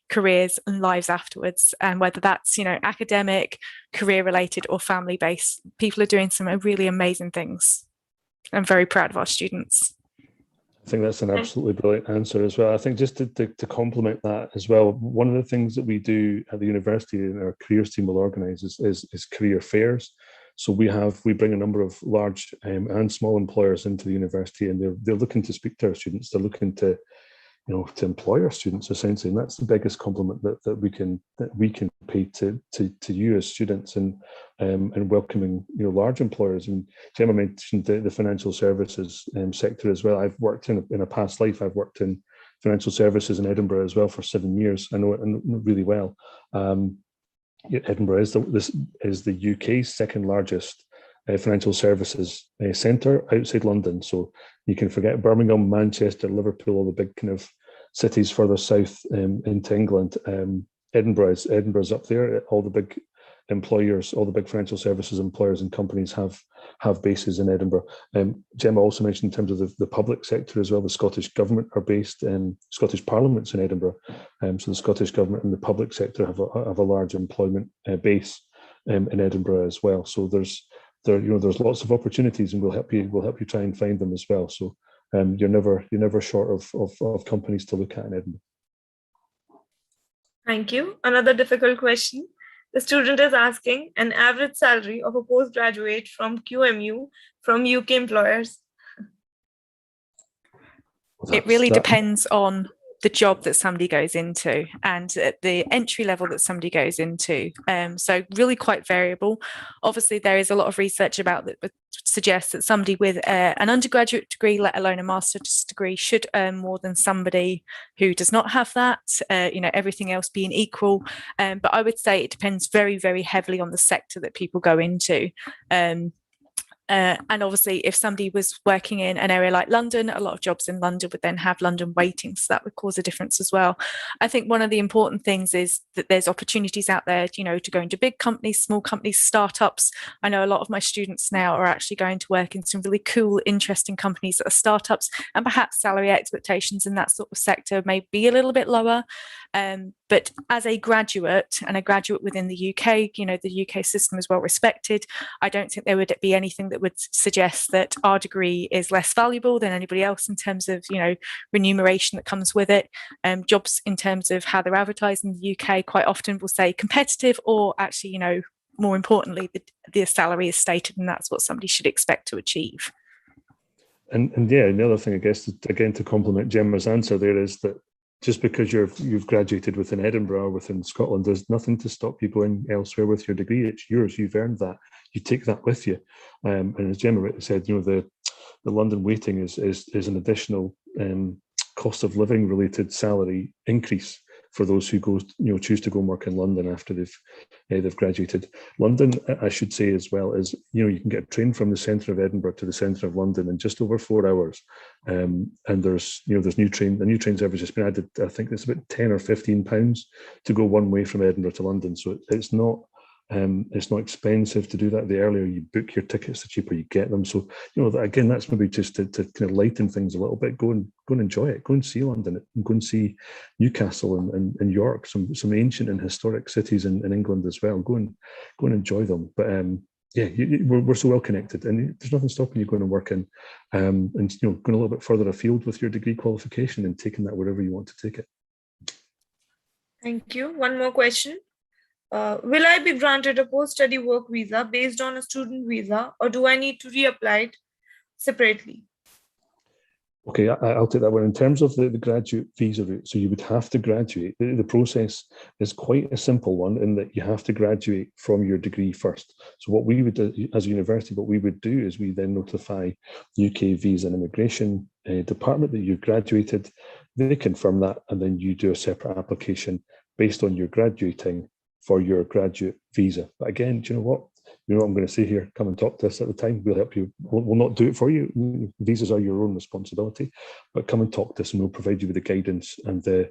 Speaker 2: careers and lives afterwards. And whether that's, you know, academic, career related or family based, people are doing some really amazing things. I'm very proud of our students.
Speaker 3: I think that's an absolutely brilliant answer as well. I think just to complement that as well, one of the things that we do at the university and our careers team will organise is career fairs. So we bring a number of large and small employers into the university, and they're looking to speak to our students. They're looking to, you know, to employ our students essentially, and that's the biggest compliment that we can pay to you as students, and welcoming, you know, large employers. And Gemma mentioned the financial services sector as well. I've worked in a past life. I've worked in financial services in Edinburgh as well for 7 years. I know it really well. Edinburgh is the UK's second largest financial services centre outside London. So you can forget Birmingham, Manchester, Liverpool, all the big kind of cities further south into England. Edinburgh's up there. All the big employers, all the big financial services employers and companies have bases in Edinburgh. Gemma also mentioned in terms of the public sector as well, the Scottish Government are based in Scottish Parliament's in Edinburgh. So the Scottish Government and the public sector have a large employment base in Edinburgh as well. So there's lots of opportunities, and we'll help you try and find them as well. So you're never short of companies to look at in Edinburgh.
Speaker 1: Thank you. Another difficult question. The student is asking an average salary of a postgraduate from QMU from UK employers.
Speaker 2: It really depends on the job that somebody goes into and the entry level that somebody goes into. So really quite variable. Obviously, there is a lot of research about that suggests that somebody with an undergraduate degree, let alone a master's degree, should earn more than somebody who does not have that, you know, everything else being equal. But I would say it depends very, very heavily on the sector that people go into. And obviously, if somebody was working in an area like London, a lot of jobs in London would then have London weighting, so that would cause a difference as well. I think one of the important things is that there's opportunities out there, you know, to go into big companies, small companies, startups. I know a lot of my students now are actually going to work in some really cool, interesting companies that are startups, and perhaps salary expectations in that sort of sector may be a little bit lower. But as a graduate, and a graduate within the UK, you know, the UK system is well respected. I don't think there would be anything that would suggest that our degree is less valuable than anybody else in terms of, you know, remuneration that comes with it. Jobs in terms of how they're advertised in the UK quite often will say competitive, or actually, you know, more importantly, the salary is stated, and that's what somebody should expect to achieve.
Speaker 3: And yeah, another thing, I guess, again, to complement Gemma's answer there, is that just because you've graduated within Edinburgh or within Scotland, there's nothing to stop you going elsewhere with your degree. It's yours. You've earned that. You take that with you. And as Gemma said, you know, the London waiting is an additional cost of living related salary increase for those who choose to go and work in London after they've graduated. London, I should say as well, is you can get a train from the centre of Edinburgh to the centre of London in just over 4 hours, and there's the new train service has been added. I think it's about £10 or £15 to go one way from Edinburgh to London, so it's not expensive to do that. The earlier you book your tickets, the cheaper you get them. So, again, that's maybe just to kind of lighten things a little bit. Go and enjoy it. Go and see London. Go and see Newcastle and York, some ancient and historic cities in England as well. Go and enjoy them. But we're so well connected, and there's nothing stopping you going to work in, and going a little bit further afield with your degree qualification and taking that wherever you want to take it.
Speaker 1: Thank you. One more question. Will I be granted a post-study work visa based on a student visa, or do I need to reapply it separately?
Speaker 3: Okay, I'll take that one. In terms of the graduate visa route, so you would have to graduate. The process is quite a simple one in that you have to graduate from your degree first. So what we would do as a university, what we would do is we then notify UK Visa and Immigration Department that you've graduated. They confirm that, and then you do a separate application based on your graduating for your graduate visa. But again, do you know what? You know what I'm going to say here? Come and talk to us at the time. We'll help you. We'll not do it for you. Visas are your own responsibility, but come and talk to us, and we'll provide you with the guidance and the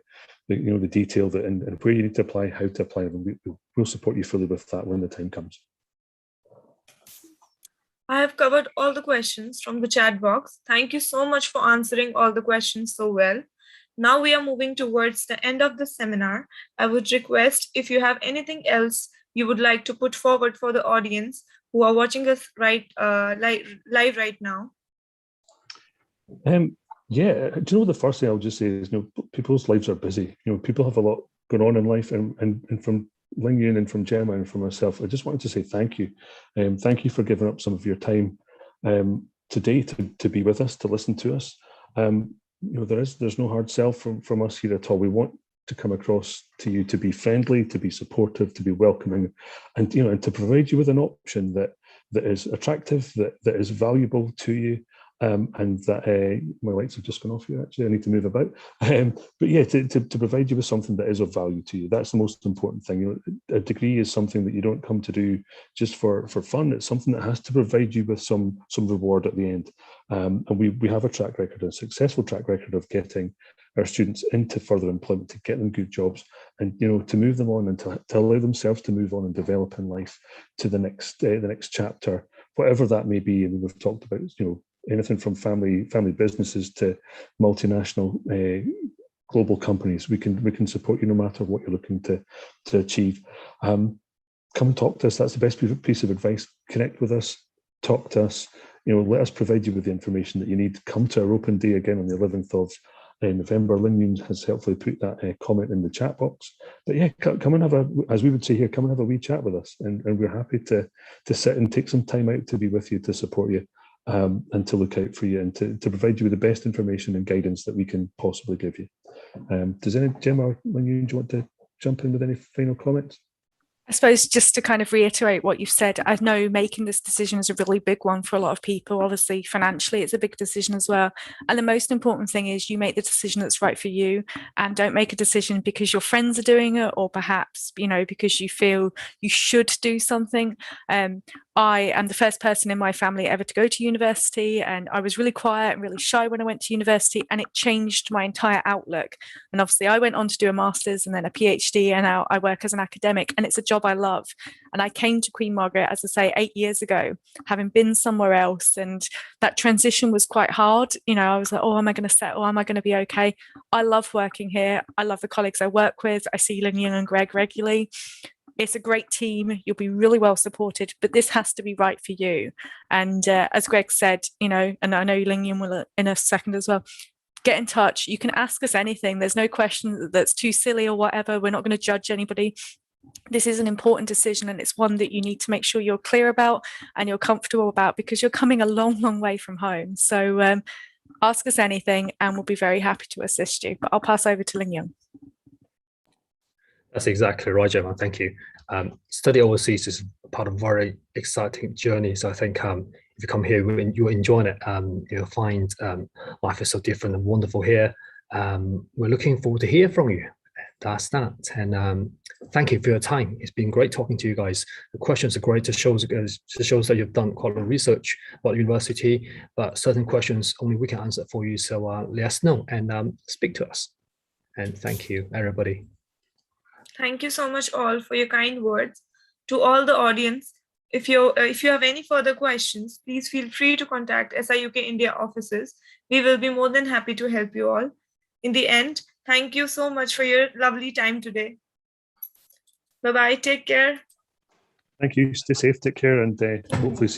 Speaker 3: detail that and where you need to apply, how to apply them. We'll support you fully with that when the time comes.
Speaker 1: I have covered all the questions from the chat box. Thank you so much for answering all the questions so well. Now we are moving towards the end of the seminar. I would request if you have anything else you would like to put forward for the audience who are watching us live right now.
Speaker 3: Do you know the first thing I'll just say is, people's lives are busy. People have a lot going on in life, and from Ling Yun and from Gemma and from myself, I just wanted to say thank you. Thank you for giving up some of your time today to be with us, to listen to us. There's no hard sell from us here at all. We want to come across to you to be friendly, to be supportive, to be welcoming, and to provide you with an option that is attractive, that is valuable to you, and that my lights have just gone off here. Actually, I need to move about. But yeah, to provide you with something that is of value to you. That's the most important thing. A degree is something that you don't come to do just for fun. It's something that has to provide you with some reward at the end. And we have a track record, a successful track record of getting our students into further employment, to get them good jobs, and to move them on and to allow themselves to move on and develop in life to the next chapter, whatever that may be. And we've talked about anything from family businesses to multinational global companies. We can support you no matter what you're looking to achieve. Come and talk to us. That's the best piece of advice. Connect with us, talk to us. Let us provide you with the information that you need. Come to our open day again on the 11th of November. Ling Yun has helpfully put that comment in the chat box. But yeah, come and have as we would say here, come and have a wee chat with us, and we're happy to sit and take some time out to be with you, to support you, and to look out for you, and to provide you with the best information and guidance that we can possibly give you. Does Gemma or Ling Yun, do you want to jump in with any final comments?
Speaker 2: I suppose just to kind of reiterate what you've said, I know making this decision is a really big one for a lot of people. Obviously, financially, it's a big decision as well. And the most important thing is you make the decision that's right for you, and don't make a decision because your friends are doing it, or perhaps, because you feel you should do something. I am the first person in my family ever to go to university, and I was really quiet and really shy when I went to university, and it changed my entire outlook. And obviously I went on to do a master's and then a PhD, and now I work as an academic, and it's a job I love. And I came to Queen Margaret, as I say, 8 years ago, having been somewhere else, and that transition was quite hard. I was like, oh, am I going to settle? Am I going to be okay? I love working here. I love the colleagues I work with. I see Ling Yun and Greg regularly. It's a great team. You'll be really well supported, but this has to be right for you. And as Greg said, and I know Ling Yun will in a second as well, get in touch. You can ask us anything. There's no question that's too silly or whatever. We're not going to judge anybody. This is an important decision, and it's one that you need to make sure you're clear about and you're comfortable about, because you're coming a long, long way from home. So ask us anything and we'll be very happy to assist you. But I'll pass over to Ling Yun.
Speaker 4: That's exactly right, Gemma. Thank you. Study overseas is part of a very exciting journey. So I think if you come here, you'll enjoy it. You'll find life is so different and wonderful here. We're looking forward to hear from you. That's that. And thank you for your time. It's been great talking to you guys. The questions are great. It shows that you've done quite a lot of research about the university, but certain questions only we can answer for you. So let us know and speak to us. And thank you, everybody.
Speaker 1: Thank you so much all for your kind words. To all the audience, if you have any further questions, please feel free to contact SIUK India offices. We will be more than happy to help you all. In the end, thank you so much for your lovely time today. Bye-bye. Take care.
Speaker 3: Thank you. Stay safe. Take care, and hopefully see